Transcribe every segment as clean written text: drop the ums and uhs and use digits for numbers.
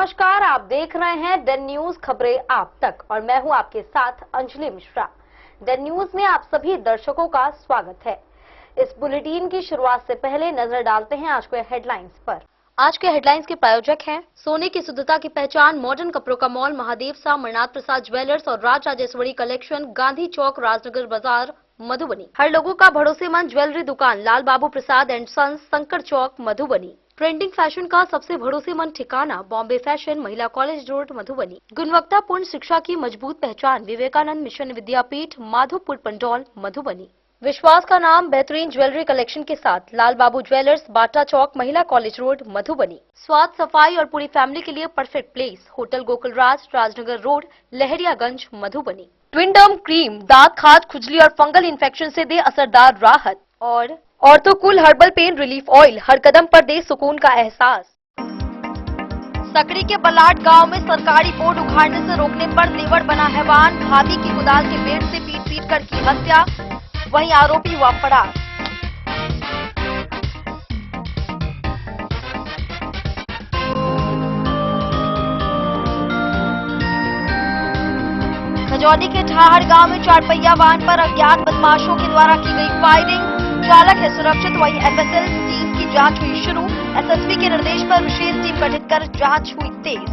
नमस्कार, आप देख रहे हैं डेन न्यूज खबरें आप तक और मैं हूं आपके साथ अंजलि मिश्रा। डेन न्यूज में आप सभी दर्शकों का स्वागत है। इस बुलेटिन की शुरुआत से पहले नजर डालते हैं आज के हेडलाइंस पर। आज के हेडलाइंस के प्रायोजक हैं सोने की शुद्धता की पहचान मॉडर्न कपड़ों का मॉल महादेव सा अमरनाथ प्रसाद ज्वेलर्स और राज राजेश्वरी कलेक्शन, गांधी चौक, राजनगर बाजार, मधुबनी। हर लोगों का भरोसेमंद ज्वेलरी दुकान Lal Babu Prasad and sons, Shankar Chowk, Madhubani. Trending fashion का सबसे भरोसेमंद ठिकाना बॉम्बे फैशन, महिला कॉलेज रोड, मधुबनी। गुणवत्तापूर्ण शिक्षा की मजबूत पहचान विवेकानंद मिशन विद्यापीठ, माधोपुर पंडौल, मधुबनी। विश्वास का नाम बेहतरीन ज्वेलरी कलेक्शन के साथ लाल बाबू ज्वेलर्स, बाटा चौक, महिला कॉलेज रोड, मधुबनी। स्वाद, सफाई और पूरी फैमिली के लिए perfect place hotel Gokulraj, Rajnagar road, Lahariaganj, Madhubani. Twinderm cream दांत, खाज, खुजली और फंगल इन्फेक्शन से दे असरदार राहत और ऑर्थोकूल हर्बल पेन रिलीफ ऑयल हर कदम पर दे सुकून का एहसास। सकड़ी के बलाट गांव में सरकारी बोर्ड उखाड़ने से रोकने पर देवर बना हैवान, भाभी की कुदाल के पेड़ से पीट कर की हत्या, वहीं आरोपी हुआ फरार। खजौली के ठाहर गांव में 4 पहिया वाहन पर अज्ञात बदमाशों के द्वारा की गई फायरिंग, चालक है सुरक्षित, वहीं एफएसएल टीम की जांच हुई शुरू। एसएसपी के निर्देश पर विशेष टीम गठित कर जांच हुई तेज।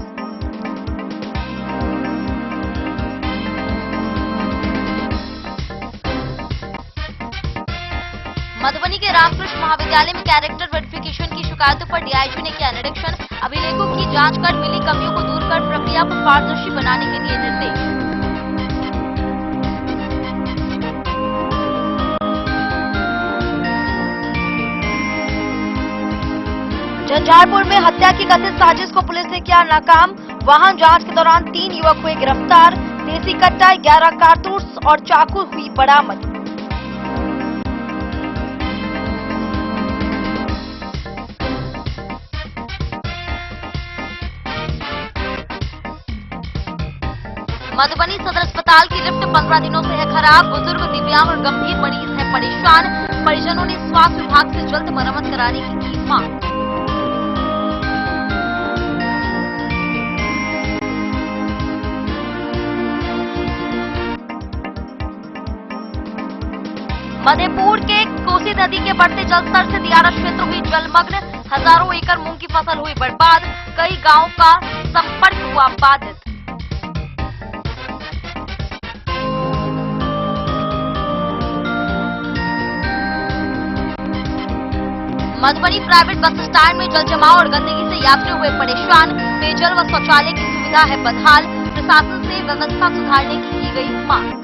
मधुबनी के रामकृष्ण महाविद्यालय में कैरेक्टर वेरिफिकेशन की शिकायतों पर डीआईजी ने किया निरीक्षण, अभिलेखों की जांच कर मिली कमियों को दूर कर प्रक्रिया को पारदर्शी बनाने के लिए निर्देश। झंझारपुर में हत्या की कथित साजिश को पुलिस ने किया नाकाम, वाहन जांच के दौरान 3 युवक हुए गिरफ्तार, देसी कट्टा, 11 कारतूस और चाकू हुई बरामद। मधुबनी सदर अस्पताल की लिफ्ट 15 दिनों से है खराब, बुजुर्ग, दिव्यांग और गंभीर मरीज हैं परेशान, परिजनों ने स्वास्थ्य विभाग से जल्द मरम्मत कराने की मांग। मधेपुर के कोसी नदी के बढ़ते जलस्तर से दियारा क्षेत्र हुई जलमग्न, हजारों एकड़ मूंग की फसल हुई बर्बाद, कई गांवों का संपर्क हुआ बाधित। मधुबनी प्राइवेट बस स्टैंड में जल जमाव और गंदगी से यात्री हुए परेशान, पेयजल व शौचालय की सुविधा है बदहाल, प्रशासन से व्यवस्था सुधारने की गई मांग।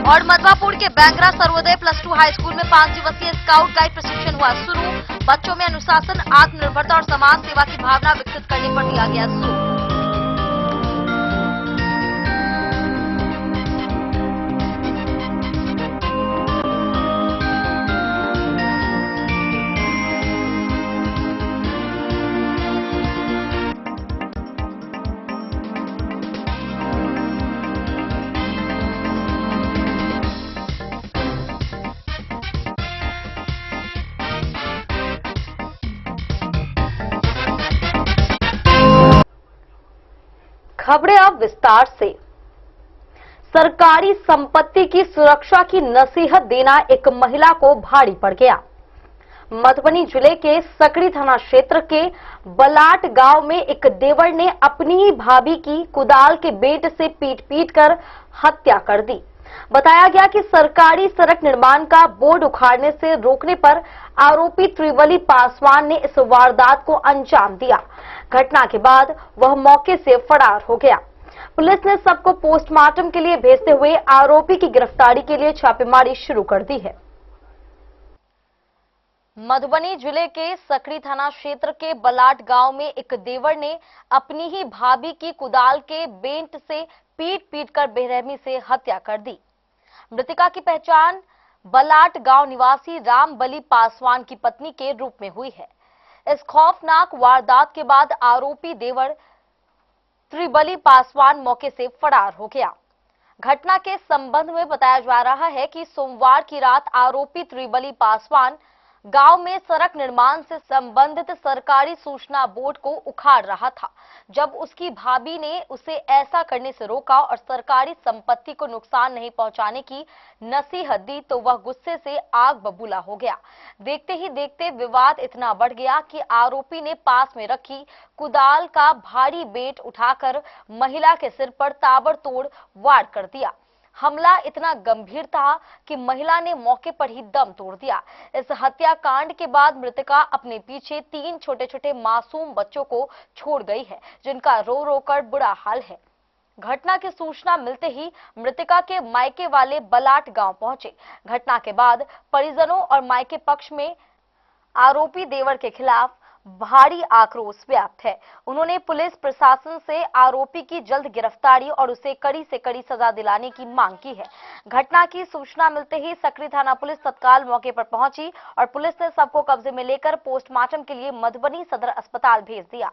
और मधवापुर के बैंगरा सर्वोदय +2 हाई स्कूल में 5 दिवसीय स्काउट गाइड प्रशिक्षण हुआ शुरू, बच्चों में अनुशासन, आत्मनिर्भरता और समाज सेवा की भावना विकसित करने पर दिया गया जोर। खबरें अब विस्तार से। सरकारी संपत्ति की सुरक्षा की नसीहत देना एक महिला को भारी पड़ गया। मधुबनी जिले के सकड़ी थाना क्षेत्र के बलाट गांव में एक देवर ने अपनी ही भाभी की कुदाल के बेट से पीट कर हत्या कर दी। बताया गया कि सरकारी सड़क निर्माण का बोर्ड उखाड़ने से रोकने पर आरोपी त्रिवली पासवान ने इस वारदात को अंजाम दिया। घटना के बाद वह मौके से फरार हो गया। पुलिस ने सबको पोस्टमार्टम के लिए भेजते हुए आरोपी की गिरफ्तारी के लिए छापेमारी शुरू कर दी है। मधुबनी जिले के सकड़ी थाना क्षेत्र के बलाट गांव में एक देवर ने अपनी ही भाभी की कुदाल के बेंट से पीट कर बेरहमी से हत्या कर दी। मृतका की पहचान बलाट गांव निवासी राम बली पासवान की पत्नी के रूप में हुई है। इस खौफनाक वारदात के बाद आरोपी देवर त्रिबली पासवान मौके से फरार हो गया। घटना के संबंध में बताया जा रहा है कि सोमवार की रात आरोपी त्रिबली पासवान गांव में सड़क निर्माण से संबंधित सरकारी सूचना बोर्ड को उखाड़ रहा था, जब उसकी भाभी ने उसे ऐसा करने से रोका और सरकारी संपत्ति को नुकसान नहीं पहुंचाने की नसीहत दी तो वह गुस्से से आग बबूला हो गया। देखते ही देखते विवाद इतना बढ़ गया कि आरोपी ने पास में रखी कुदाल का भारी बेट उठाकर महिला के सिर पर ताबड़तोड़ वार कर दिया। हमला इतना गंभीर था कि महिला ने मौके पर ही दम तोड़ दिया। इस हत्याकांड के बाद मृतका अपने पीछे 3 छोटे-छोटे मासूम बच्चों को छोड़ गई है, जिनका रो रो कर बुरा हाल है। घटना की सूचना मिलते ही मृतका के मायके वाले बलाट गांव पहुंचे। घटना के बाद परिजनों और मायके पक्ष में आरोपी देवर के खिलाफ भारी आक्रोश व्याप्त है। उन्होंने पुलिस प्रशासन से आरोपी की जल्द गिरफ्तारी और उसे कड़ी से कड़ी सजा दिलाने की मांग की है। घटना की सूचना मिलते ही सकरी थाना पुलिस तत्काल मौके पर पहुंची और पुलिस ने सबको कब्जे में लेकर पोस्टमार्टम के लिए मधुबनी सदर अस्पताल भेज दिया।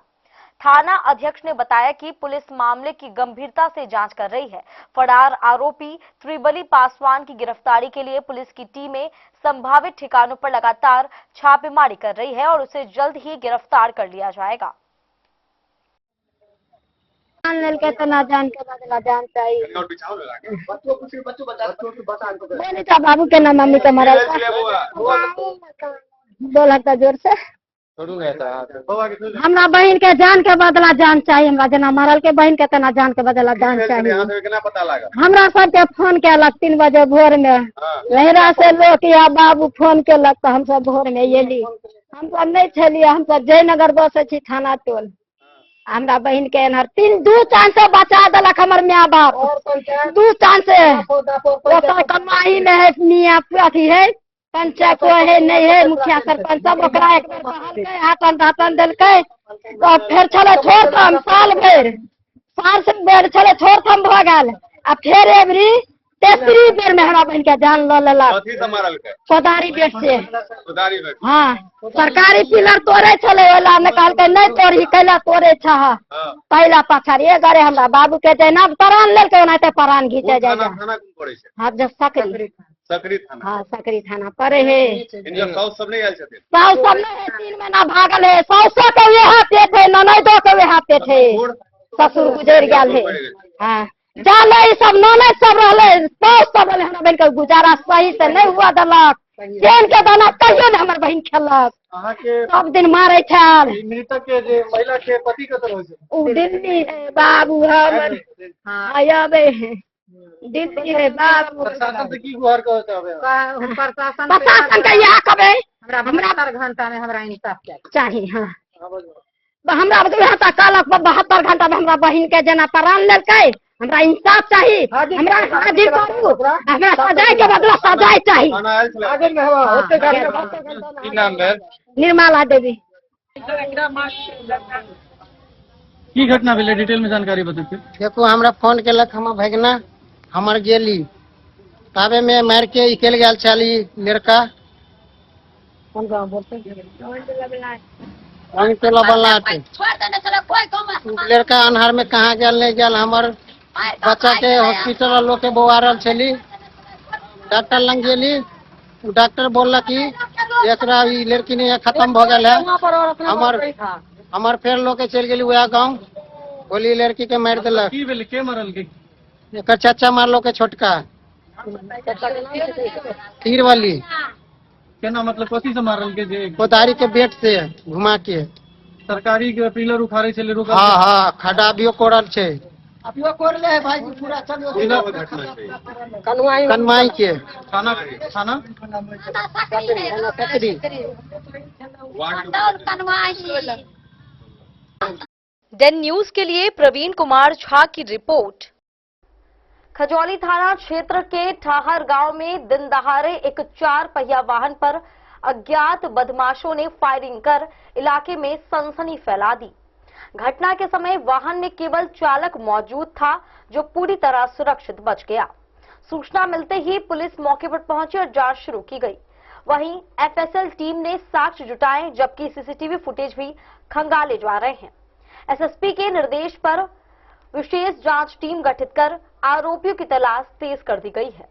थाना अध्यक्ष ने बताया कि पुलिस मामले की गंभीरता से जांच कर रही है। फरार आरोपी त्रिबली पासवान की गिरफ्तारी के लिए पुलिस की टीमें संभावित ठिकानों पर लगातार छापेमारी कर रही है और उसे जल्द ही गिरफ्तार कर लिया जाएगा। जान के बदला जान चाहिए। बाबू के नाम मम्मी का मरा बोल लगता जोर से हमरा बहन के जान के बदला जान चाहिए। हमरा जना मरल के बहन के तना जान के बदला जान चाहिए। हमरा सबके फोन केलक 3 बजे भोर में, लहरा से लोग या बाबू फोन केलक तो हम सब भोर में एली। हम सब नहीं छलिए, हम सब जयनगर बसे छी थाना टोल। हमरा बहन के एनहर 2 चांस से बचा देलक हमर माँ बाप। 2 चांस से कमाई में है, मियाँ अथी है, पंचायत है नहीं है, मुखिया सरपंच सब ओकरा एक बेर कहलकै, हाथन देलकै तो फिर चले छोड़ थम साल से बेर चले छोड़ थम भ गेल। आ फिर एबरी 3री बेर में हमरा बहन के जान ल लेलक कोदारी बेट से। हाँ, सरकारी पिलर तोड़े चले वाला ने कहलकै नहीं तोड़ी, कैला तोड़े छ पहला पछाड़ी गरे हमरा बाबू के जैना परान लेलकै, ओनाते परान घीचे जाय। हां जब सकरी थाना, हाँ सकरी थाना परे है। साउस सब नहीं है, 3 महीना भागल है। साउसो के वे हाथे थे, ननदो के वे हाथे थे, ससुर गुजर गेल है। हाँ जाने ई सब ननद सब रहले, साउस सब रहले। हमरा बहन के गुजारा सही से नहीं हुआ दलक, चैन के दाना कहियो ने हमर बहन खेलक, सब दिन मारे छल। मृतक के जे महिला के पति कत रहे छै, उ दिल्ली है बाबू हमर। हां आबे है दिल्ली है बाबू। प्रशासन से की गुहार कहत हबे? प्रशासन के या कबे हमरा 72 घंटा में हमरा इंसाफ चाहिए। हां हमरा यहाँ तक कहलक 72 घंटा में हमरा बहन के जना प्राण लेलकै, हमरा इंसाफ चाहिए। हमरा हाजिर करू, हमरा सजाए के बदला सजाए चाहिए। आगे में होते की नाम है? निर्मला देवी। की घटना भेलै डिटेल में जानकारी बताइए। देखो हमरा फोन केलक हमर भगना, हमर गेली ताबे में मार के निकल गेल छली लड़का। कौन गांव बोलते लड़का अनहार में कहाँ गेल नहीं गेल। हमर बच्चा के हॉस्पिटल लोग के बोआरल छली, डॉक्टर लंग गेली, डॉक्टर बोलला कि एकरा ई लड़की ने खत्म भ गेल है। हमर फेर लोग के चल गेली वह गांव, बोली लड़की के मार देलक। की भेलै, के मारल के? एकर चाचा मारलो के छोटका तीर वाली। केना मतलब कथी से मारल के? जे कोदारी के बेट से घुमा के सरकारी के पिलर उखाड़े छले रोकल। हाँ हाँ खड्डा भी कोड़ल छे, अभियो कोड़ले है भाई पूरा। चलो कनवाई के थाना डेन न्यूज के लिए प्रवीण कुमार झा की रिपोर्ट। खजौली थाना क्षेत्र के ठाहर गांव में दिन दहाड़े एक 4 पहिया वाहन पर अज्ञात बदमाशों ने फायरिंग कर इलाके में सनसनी फैला दी। घटना के समय वाहन में केवल चालक मौजूद था, जो पूरी तरह सुरक्षित बच गया। सूचना मिलते ही पुलिस मौके पर पहुंची और जांच शुरू की गई। वहीं एफएसएल टीम ने साक्ष्य जुटाए, जबकि सीसीटीवी फुटेज भी खंगाले जा रहे हैं। एसएसपी के निर्देश पर विशेष जांच टीम गठित कर आरोपियों की तलाश तेज कर दी गई है।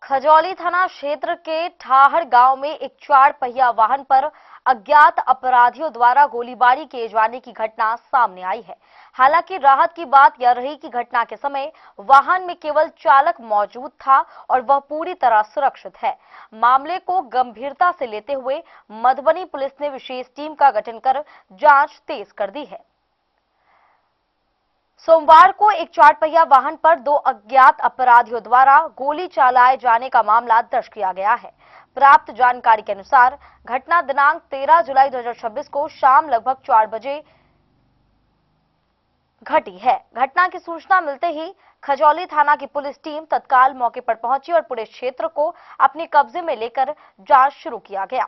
खजौली थाना क्षेत्र के ठाहर गांव में एक 4 पहिया वाहन पर अज्ञात अपराधियों द्वारा गोलीबारी किए जाने की घटना सामने आई है। हालांकि राहत की बात यह रही कि घटना के समय वाहन में केवल चालक मौजूद था और वह पूरी तरह सुरक्षित है। मामले को गंभीरता से लेते हुए मधुबनी पुलिस ने विशेष टीम का गठन कर जांच तेज कर दी है। सोमवार को एक 4 पहिया वाहन पर 2 अज्ञात अपराधियों द्वारा गोली चलाए जाने का मामला दर्ज किया गया है। प्राप्त जानकारी के अनुसार घटना दिनांक 13 जुलाई 2026 को शाम लगभग 4 बजे घटी है। घटना की सूचना मिलते ही खजौली थाना की पुलिस टीम तत्काल मौके पर पहुंची और पूरे क्षेत्र को अपने कब्जे में लेकर जांच शुरू किया गया।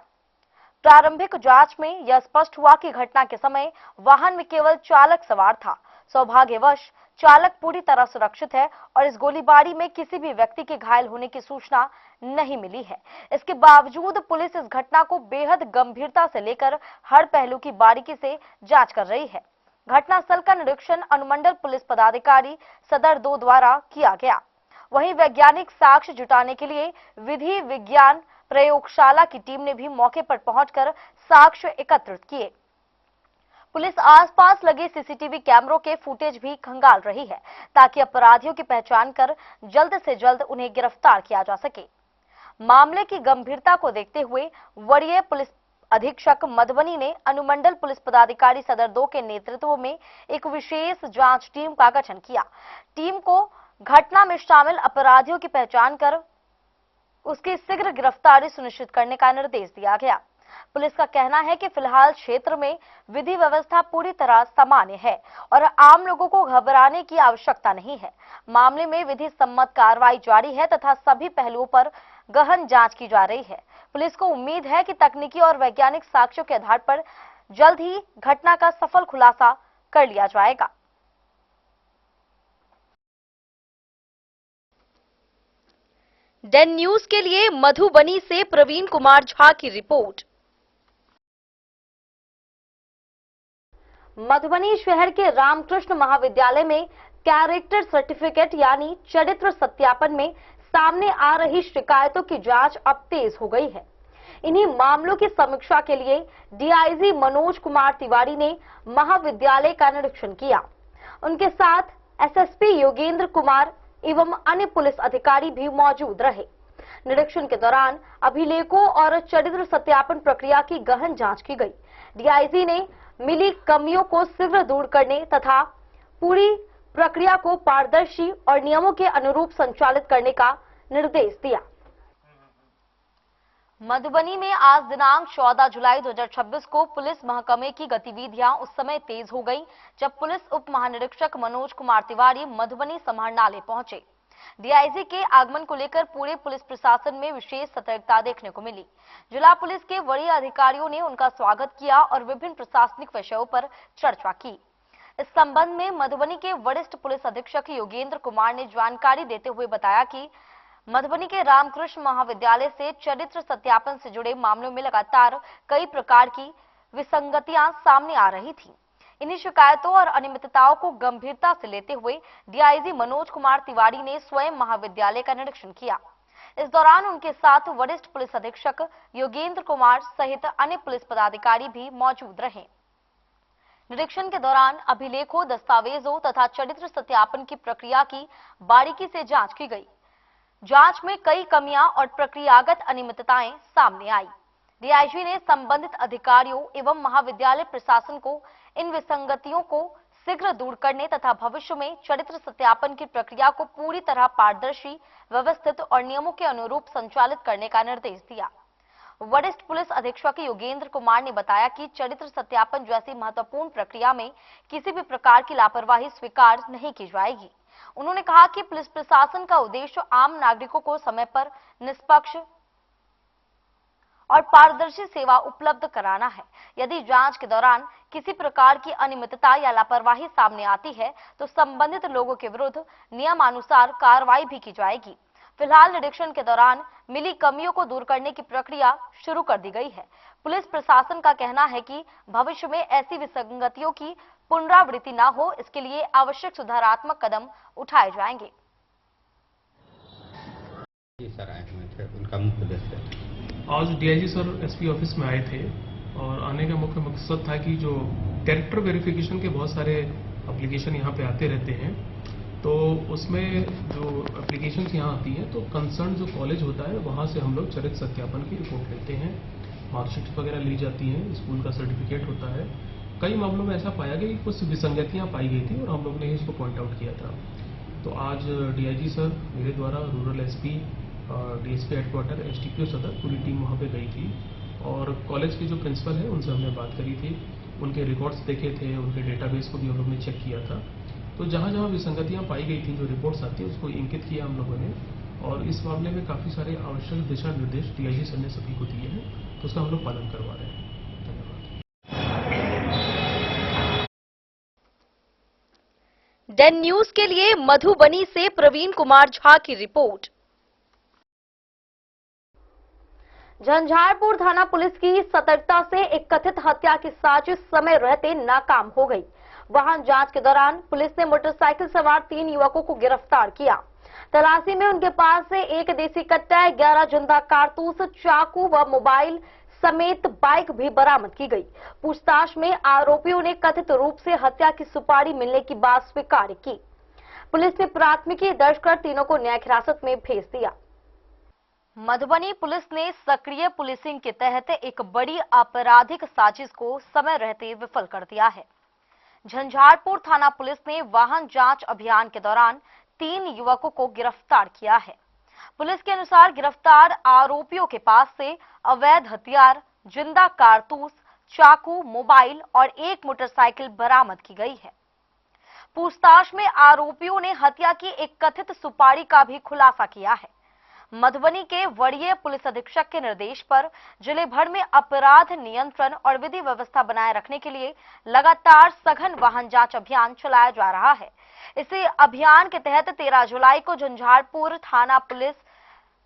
प्रारंभिक जांच में यह स्पष्ट हुआ कि घटना के समय वाहन में केवल चालक सवार था। सौभाग्यवश चालक पूरी तरह सुरक्षित है और इस गोलीबारी में किसी भी व्यक्ति के घायल होने की सूचना नहीं मिली है। इसके बावजूद पुलिस इस घटना को बेहद गंभीरता से लेकर हर पहलू की बारीकी से जांच कर रही है। घटनास्थल का निरीक्षण अनुमंडल पुलिस पदाधिकारी सदर 2 द्वारा किया गया। वहीं वैज्ञानिक साक्ष्य जुटाने के लिए विधि विज्ञान प्रयोगशाला की टीम ने भी मौके पर पहुंचकर साक्ष्य एकत्रित किए। पुलिस आसपास लगे सीसीटीवी कैमरों के फुटेज भी खंगाल रही है ताकि अपराधियों की पहचान कर जल्द से जल्द उन्हें गिरफ्तार किया जा सके। मामले की गंभीरता को देखते हुए वरीय पुलिस अधीक्षक मधुबनी ने अनुमंडल पुलिस पदाधिकारी सदर 2 के नेतृत्व में एक विशेष जांच टीम का गठन किया। टीम को घटना में शामिल अपराधियों की पहचान कर उसकी शीघ्र गिरफ्तारी सुनिश्चित करने का निर्देश दिया गया। पुलिस का कहना है कि फिलहाल क्षेत्र में विधि व्यवस्था पूरी तरह सामान्य है और आम लोगों को घबराने की आवश्यकता नहीं है। मामले में विधि सम्मत कार्रवाई जारी है तथा सभी पहलुओं पर गहन जांच की जा रही है। पुलिस को उम्मीद है कि तकनीकी और वैज्ञानिक साक्ष्यों के आधार पर जल्द ही घटना का सफल खुलासा कर लिया जाएगा। डेन न्यूज के लिए मधुबनी से प्रवीण कुमार झा की रिपोर्ट। मधुबनी शहर के रामकृष्ण महाविद्यालय में कैरेक्टर सर्टिफिकेट यानी चरित्र सत्यापन में सामने आ रही शिकायतों की जांच अब तेज हो गई है। इन्हीं मामलों की समीक्षा के लिए डीआईजी मनोज कुमार तिवारी ने महाविद्यालय का निरीक्षण किया। उनके साथ एसएसपी योगेंद्र कुमार एवं अन्य पुलिस अधिकारी भी मौजूद रहे। निरीक्षण के दौरान अभिलेखों और चरित्र सत्यापन प्रक्रिया की गहन जांच की गई। डीआईजी ने मिली कमियों को शीघ्र दूर करने तथा पूरी प्रक्रिया को पारदर्शी और नियमों के अनुरूप संचालित करने का निर्देश दिया। मधुबनी में आज दिनांक 14 जुलाई 2026 को पुलिस महकमे की गतिविधियां उस समय तेज हो गई जब पुलिस उप महानिरीक्षक मनोज कुमार तिवारी मधुबनी समाहरणालय पहुंचे। डीआईजी के आगमन को लेकर पूरे पुलिस प्रशासन में विशेष सतर्कता देखने को मिली। जिला पुलिस के वरीय अधिकारियों ने उनका स्वागत किया और विभिन्न प्रशासनिक विषयों पर चर्चा की। इस संबंध में मधुबनी के वरिष्ठ पुलिस अधीक्षक योगेंद्र कुमार ने जानकारी देते हुए बताया कि मधुबनी के रामकृष्ण महाविद्यालय से चरित्र सत्यापन से जुड़े मामलों में लगातार कई प्रकार की विसंगतियां सामने आ रही थी। इन्हीं शिकायतों और अनियमितताओं को गंभीरता से लेते हुए डीआईजी मनोज कुमार तिवारी ने स्वयं महाविद्यालय का निरीक्षण किया। इस दौरान उनके साथ वरिष्ठ पुलिस अधीक्षक योगेंद्र कुमार सहित अन्य पुलिस पदाधिकारी भी मौजूद रहे। निरीक्षण के दौरान अभिलेखों, दस्तावेजों तथा चरित्र सत्यापन की प्रक्रिया की बारीकी से जांच की गई। जांच में कई कमियां और प्रक्रियागत अनियमितताएं सामने आई। डीआईजी ने संबंधित अधिकारियों एवं महाविद्यालय प्रशासन को इन विसंगतियों को शीघ्र दूर करने तथा भविष्य में चरित्र सत्यापन की प्रक्रिया को पूरी तरह पारदर्शी, व्यवस्थित और नियमों के अनुरूप संचालित करने का निर्देश दिया। वरिष्ठ पुलिस अधीक्षक योगेंद्र कुमार ने बताया कि चरित्र सत्यापन जैसी महत्वपूर्ण प्रक्रिया में किसी भी प्रकार की लापरवाही स्वीकार नहीं की जाएगी। उन्होंने कहा कि पुलिस प्रशासन का उद्देश्य आम नागरिकों को समय पर निष्पक्ष और पारदर्शी सेवा उपलब्ध कराना है। यदि जांच के दौरान किसी प्रकार की अनियमितता या लापरवाही सामने आती है तो संबंधित लोगों के विरुद्ध नियमानुसार कार्रवाई भी की जाएगी। फिलहाल निरीक्षण के दौरान मिली कमियों को दूर करने की प्रक्रिया शुरू कर दी गई है। पुलिस प्रशासन का कहना है कि भविष्य में ऐसी विसंगतियों की पुनरावृत्ति न हो, इसके लिए आवश्यक सुधारात्मक कदम उठाए जाएंगे। जी सर, आए हुए थे, उनका मुख्य उद्देश्य आज डीआईजी सर एसपी ऑफिस में आए थे और आने का मुख्य मकसद था कि जो कैरेक्टर वेरिफिकेशन के बहुत सारे एप्लीकेशन यहाँ पे आते रहते हैं, तो उसमें जो एप्लीकेशन यहाँ आती हैं तो कंसर्न जो कॉलेज होता है वहाँ से हम लोग चरित्र सत्यापन की रिपोर्ट लेते हैं, मार्कशीट वगैरह ली जाती हैं, स्कूल का सर्टिफिकेट होता है। कई मामलों में ऐसा पाया गया कि कुछ विसंगतियाँ पाई गई थी और हम लोग ने इसको पॉइंट आउट किया था। तो आज डीआईजी सर मेरे द्वारा rural SP, DSP headquarter, SDPO सदर पूरी टीम वहाँ पे गई थी और कॉलेज के जो प्रिंसिपल है उनसे हमने बात करी थी, उनके रिकॉर्ड्स देखे थे, उनके डेटाबेस को भी हम लोग ने चेक किया था। तो जहाँ जहाँ विसंगतियाँ पाई गई थी, जो रिपोर्ट्स आती है उसको इंकित किया हम लोगों ने और इस मामले में काफ़ी सारे आवश्यक दिशा निर्देश डीआईजी सर ने सभी को दिए हैं, तो उसका हम लोग पालन करवा रहे हैं। डेन न्यूज के लिए मधुबनी से प्रवीण कुमार झा की रिपोर्ट। झंझारपुर थाना पुलिस की सतर्कता से एक कथित हत्या की साजिश समय रहते नाकाम हो गई। वाहन जांच के दौरान पुलिस ने मोटरसाइकिल सवार 3 युवकों को गिरफ्तार किया। तलाशी में उनके पास से एक देसी कट्टा, 11 जिंदा कारतूस, चाकू व मोबाइल समेत बाइक भी बरामद की गई। पूछताछ में आरोपियों ने कथित रूप से हत्या की सुपारी मिलने की बात स्वीकार की। पुलिस ने प्राथमिकी दर्ज कर तीनों को न्यायिक हिरासत में भेज दिया। मधुबनी पुलिस ने सक्रिय पुलिसिंग के तहत एक बड़ी आपराधिक साजिश को समय रहते विफल कर दिया है। झंझारपुर थाना पुलिस ने वाहन जांच अभियान के दौरान 3 युवकों को गिरफ्तार किया है। पुलिस के अनुसार गिरफ्तार आरोपियों के पास से अवैध हथियार, जिंदा कारतूस, चाकू, मोबाइल और एक मोटरसाइकिल बरामद की गई है। पूछताछ में आरोपियों ने हत्या की एक कथित सुपारी का भी खुलासा किया है। मधुबनी के वरीय पुलिस अधीक्षक के निर्देश पर जिले भर में अपराध नियंत्रण और विधि व्यवस्था बनाए रखने के लिए लगातार सघन वाहन जांच अभियान चलाया जा रहा है। इसी अभियान के तहत 13 जुलाई को झंझारपुर थाना पुलिस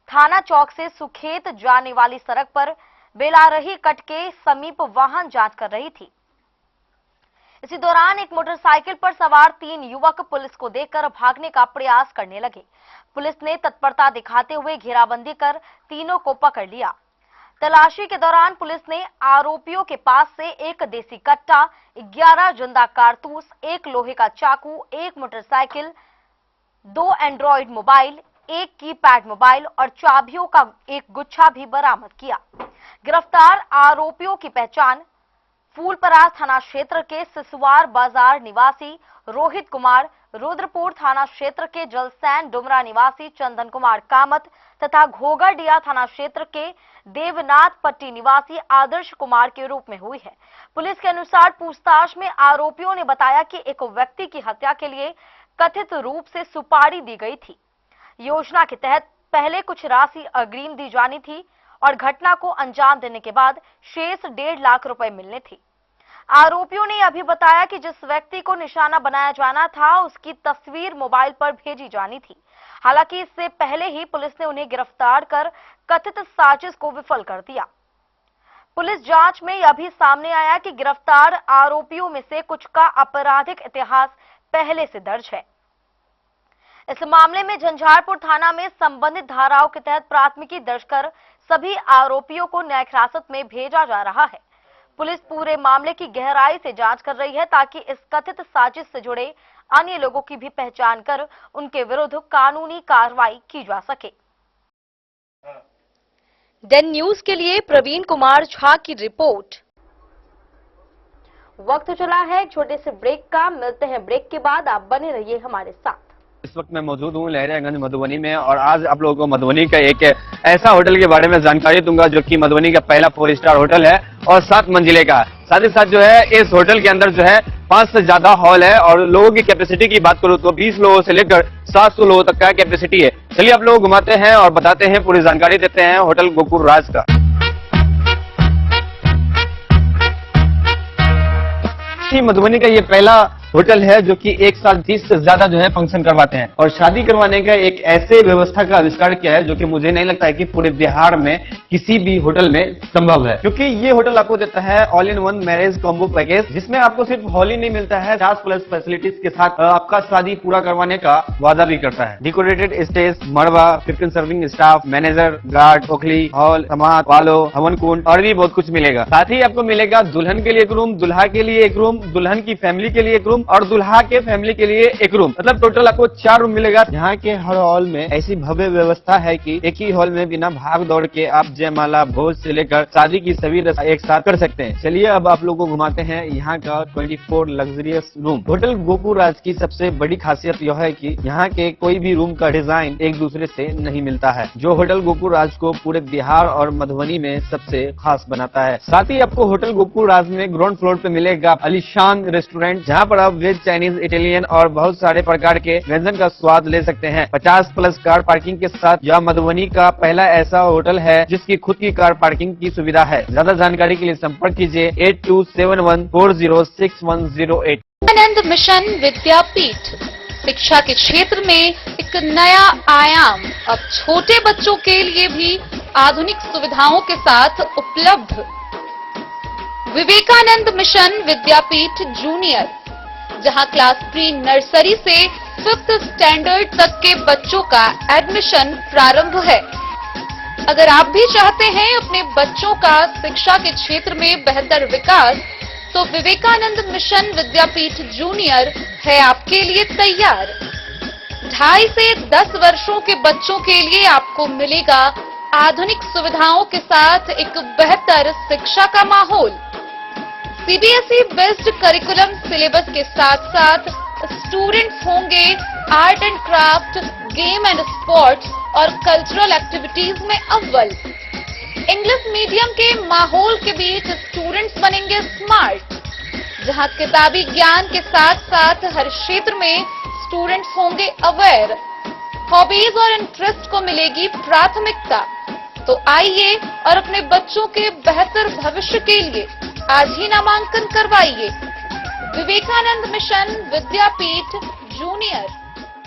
थाना चौक से सुखेत जाने वाली सड़क पर बेलारही कट के समीप वाहन जांच कर रही थी। इसी दौरान एक मोटरसाइकिल पर सवार 3 युवक पुलिस को देखकर भागने का प्रयास करने लगे। पुलिस ने तत्परता दिखाते हुए घेराबंदी कर तीनों को पकड़ लिया। तलाशी के दौरान पुलिस ने आरोपियों के पास से एक देसी कट्टा, 11 जिंदा कारतूस, एक लोहे का चाकू, एक मोटरसाइकिल, 2 एंड्रॉइड मोबाइल, एक कीपैड मोबाइल और चाबियों का एक गुच्छा भी बरामद किया। गिरफ्तार आरोपियों की पहचान फूलपरास थाना क्षेत्र के सिसवार बाजार निवासी रोहित कुमार, रुद्रपुर थाना क्षेत्र के जलसैन डुमरा निवासी चंदन कुमार कामत तथा घोगरडिया थाना क्षेत्र के देवनाथ पट्टी निवासी आदर्श कुमार के रूप में हुई है। पुलिस के अनुसार पूछताछ में आरोपियों ने बताया कि एक व्यक्ति की हत्या के लिए कथित रूप से सुपारी दी गई थी। योजना के तहत पहले कुछ राशि अग्रिम दी जानी थी और घटना को अंजाम देने के बाद शेष 1.5 लाख रुपए मिलने थे। आरोपियों ने यह भी बताया कि जिस व्यक्ति को निशाना बनाया जाना था उसकी तस्वीर मोबाइल पर भेजी जानी थी। हालांकि इससे पहले ही पुलिस ने उन्हें गिरफ्तार कर कथित साजिश को विफल कर दिया। पुलिस जांच में यह भी सामने आया कि गिरफ्तार आरोपियों में से कुछ का आपराधिक इतिहास पहले से दर्ज है। इस मामले में झंझारपुर थाना में संबंधित धाराओं के तहत प्राथमिकी दर्ज कर सभी आरोपियों को न्यायिक हिरासत में भेजा जा रहा है। पुलिस पूरे मामले की गहराई से जांच कर रही है ताकि इस कथित साजिश से जुड़े अन्य लोगों की भी पहचान कर उनके विरुद्ध कानूनी कार्रवाई की जा सके। डेन न्यूज के लिए प्रवीण कुमार झा की रिपोर्ट। वक्त चला है एक छोटे से ब्रेक का, मिलते हैं ब्रेक के बाद। आप बने रहिए हमारे साथ। इस वक्त मैं मौजूद हूँ लहरियागंज मधुबनी में और आज आप लोगों को मधुबनी का एक ऐसा होटल के बारे में जानकारी दूंगा जो कि मधुबनी का पहला 4 स्टार होटल है और 7 मंजिले का। साथ ही साथ जो है इस होटल के अंदर जो है 5 से ज्यादा हॉल है और लोगों की कैपेसिटी की बात करूँ तो 20 लोगों से लेकर 700 लोगों तक का कैपेसिटी है। चलिए आप लोग घुमाते हैं और बताते हैं, पूरी जानकारी देते हैं होटल गोकुल राज का। मधुबनी का ये पहला होटल है जो कि एक साथ 30 से ज्यादा जो है फंक्शन करवाते हैं और शादी करवाने का एक ऐसे व्यवस्था का आविष्कार किया है जो कि मुझे नहीं लगता है कि पूरे बिहार में किसी भी होटल में संभव है, क्योंकि ये होटल आपको देता है all in one marriage combo package, जिसमें आपको सिर्फ हॉल ही नहीं मिलता है, 50+ फैसिलिटीज के साथ आपका शादी पूरा करवाने का वादा भी करता है। डेकोरेटेड स्टेज, मड़वा, 15 सर्विंग स्टाफ, मैनेजर, गार्ड, ओखली, हॉल, समाज, वालो, हवन कुंड और भी बहुत कुछ मिलेगा। साथ ही आपको मिलेगा दुल्हन के लिए एक रूम, दुल्हा के लिए एक रूम, दुल्हन की फैमिली के लिए एक रूम और दुल्हा के फैमिली के लिए एक रूम, मतलब टोटल आपको 4 रूम मिलेगा। यहाँ के हर हॉल में ऐसी भव्य व्यवस्था है कि एक ही हॉल में बिना भाग दौड़ के आप जयमाला, भोज से लेकर शादी की सभी रस्म एक साथ कर सकते हैं। चलिए अब आप लोगों को घुमाते हैं यहाँ का 24 लग्जरियस रूम। होटल गोकुराज की सबसे बड़ी खासियत यह है कि यहाँ के कोई भी रूम का डिजाइन एक दूसरे से नहीं मिलता है, जो होटल गोकुराज को पूरे बिहार और मधुबनी में सबसे खास बनाता है। साथ ही आपको होटल गोकुराज में ग्राउंड फ्लोर पे मिलेगा आलीशान रेस्टोरेंट, जहाँ पर आप वेज, चाइनीज, इटालियन और बहुत सारे प्रकार के व्यंजन का स्वाद ले सकते हैं। 50+ कार पार्किंग के साथ यह मधुबनी का पहला ऐसा होटल है जिसकी खुद की कार पार्किंग की सुविधा है। ज्यादा जानकारी के लिए संपर्क कीजिए 8271406108। आनंद मिशन विद्यापीठ शिक्षा के क्षेत्र में एक नया आयाम अब छोटे बच्चों के लिए भी आधुनिक सुविधाओं के साथ उपलब्ध। विवेकानंद मिशन विद्यापीठ जूनियर, जहां क्लास प्री नर्सरी से 5th स्टैंडर्ड तक के बच्चों का एडमिशन प्रारंभ है। अगर आप भी चाहते हैं अपने बच्चों का शिक्षा के क्षेत्र में बेहतर विकास, तो विवेकानंद मिशन विद्यापीठ जूनियर है आपके लिए तैयार। 2.5 से 10 वर्षों के बच्चों के लिए आपको मिलेगा आधुनिक सुविधाओं के साथ एक बेहतर शिक्षा का माहौल। सीबीएसई बेस्ड करिकुलम सिलेबस के साथ साथ स्टूडेंट्स होंगे art and craft, game and sports और कल्चरल एक्टिविटीज में अव्वल। इंग्लिश मीडियम के माहौल के बीच स्टूडेंट्स बनेंगे स्मार्ट, जहां किताबी ज्ञान के साथ साथ हर क्षेत्र में स्टूडेंट्स होंगे अवेयर। हॉबीज और इंटरेस्ट को मिलेगी प्राथमिकता। तो आइए और अपने बच्चों के बेहतर भविष्य के लिए आज ही नामांकन करवाइए। विवेकानंद मिशन विद्यापीठ जूनियर,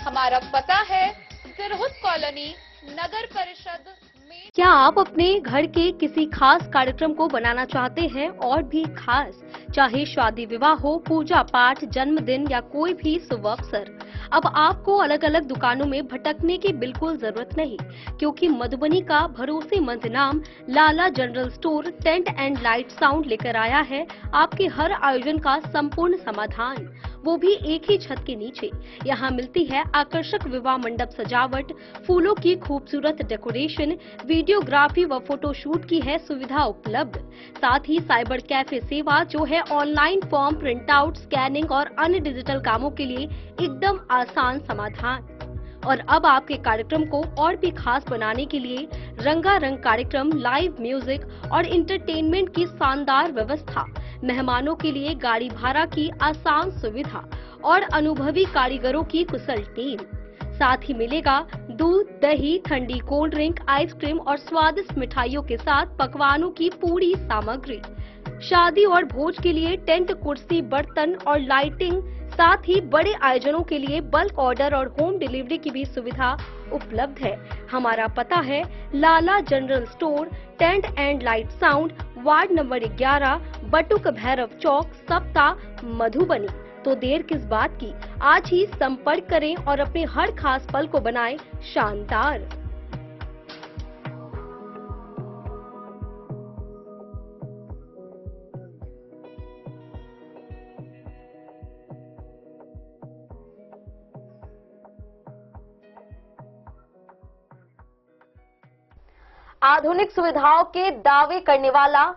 हमारा पता है तिरहुत कॉलोनी, नगर परिषद में। क्या आप अपने घर के किसी खास कार्यक्रम को बनाना चाहते हैं और भी खास, चाहे शादी विवाह हो, पूजा पाठ, जन्मदिन या कोई भी शुभ अवसर? अब आपको अलग अलग दुकानों में भटकने की बिल्कुल जरूरत नहीं, क्योंकि मधुबनी का भरोसेमंद नाम Lala general store tent and light sound लेकर आया है आपके हर आयोजन का संपूर्ण समाधान, वो भी एक ही छत के नीचे। यहाँ मिलती है आकर्षक विवाह मंडप सजावट, फूलों की खूबसूरत डेकोरेशन, वीडियोग्राफी व फोटोशूट की है सुविधा उपलब्ध। साथ ही साइबर कैफे सेवा, जो है online form print out, scanning और अन्य डिजिटल कामों के लिए एकदम आसान समाधान। और अब आपके कार्यक्रम को और भी खास बनाने के लिए रंगारंग कार्यक्रम, लाइव म्यूजिक और इंटरटेनमेंट की शानदार व्यवस्था, मेहमानों के लिए गाड़ी भाड़ा की आसान सुविधा और अनुभवी कारीगरों की कुशल टीम। साथ ही मिलेगा दूध, दही, ठंडी कोल्ड ड्रिंक, आइसक्रीम और स्वादिष्ट मिठाइयों के साथ पकवानों की पूरी सामग्री। शादी और भोज के लिए टेंट, कुर्सी, बर्तन और लाइटिंग, साथ ही बड़े आयोजनों के लिए बल्क ऑर्डर और होम डिलीवरी की भी सुविधा उपलब्ध है। हमारा पता है Lala general store tent and light sound, ward number 11, Batuk Bhairav Chowk, Sapta, Madhubani. तो देर किस बात की, आज ही संपर्क करें और अपने हर खास पल को बनाएं शानदार। आधुनिक सुविधाओं के दावे करने वाला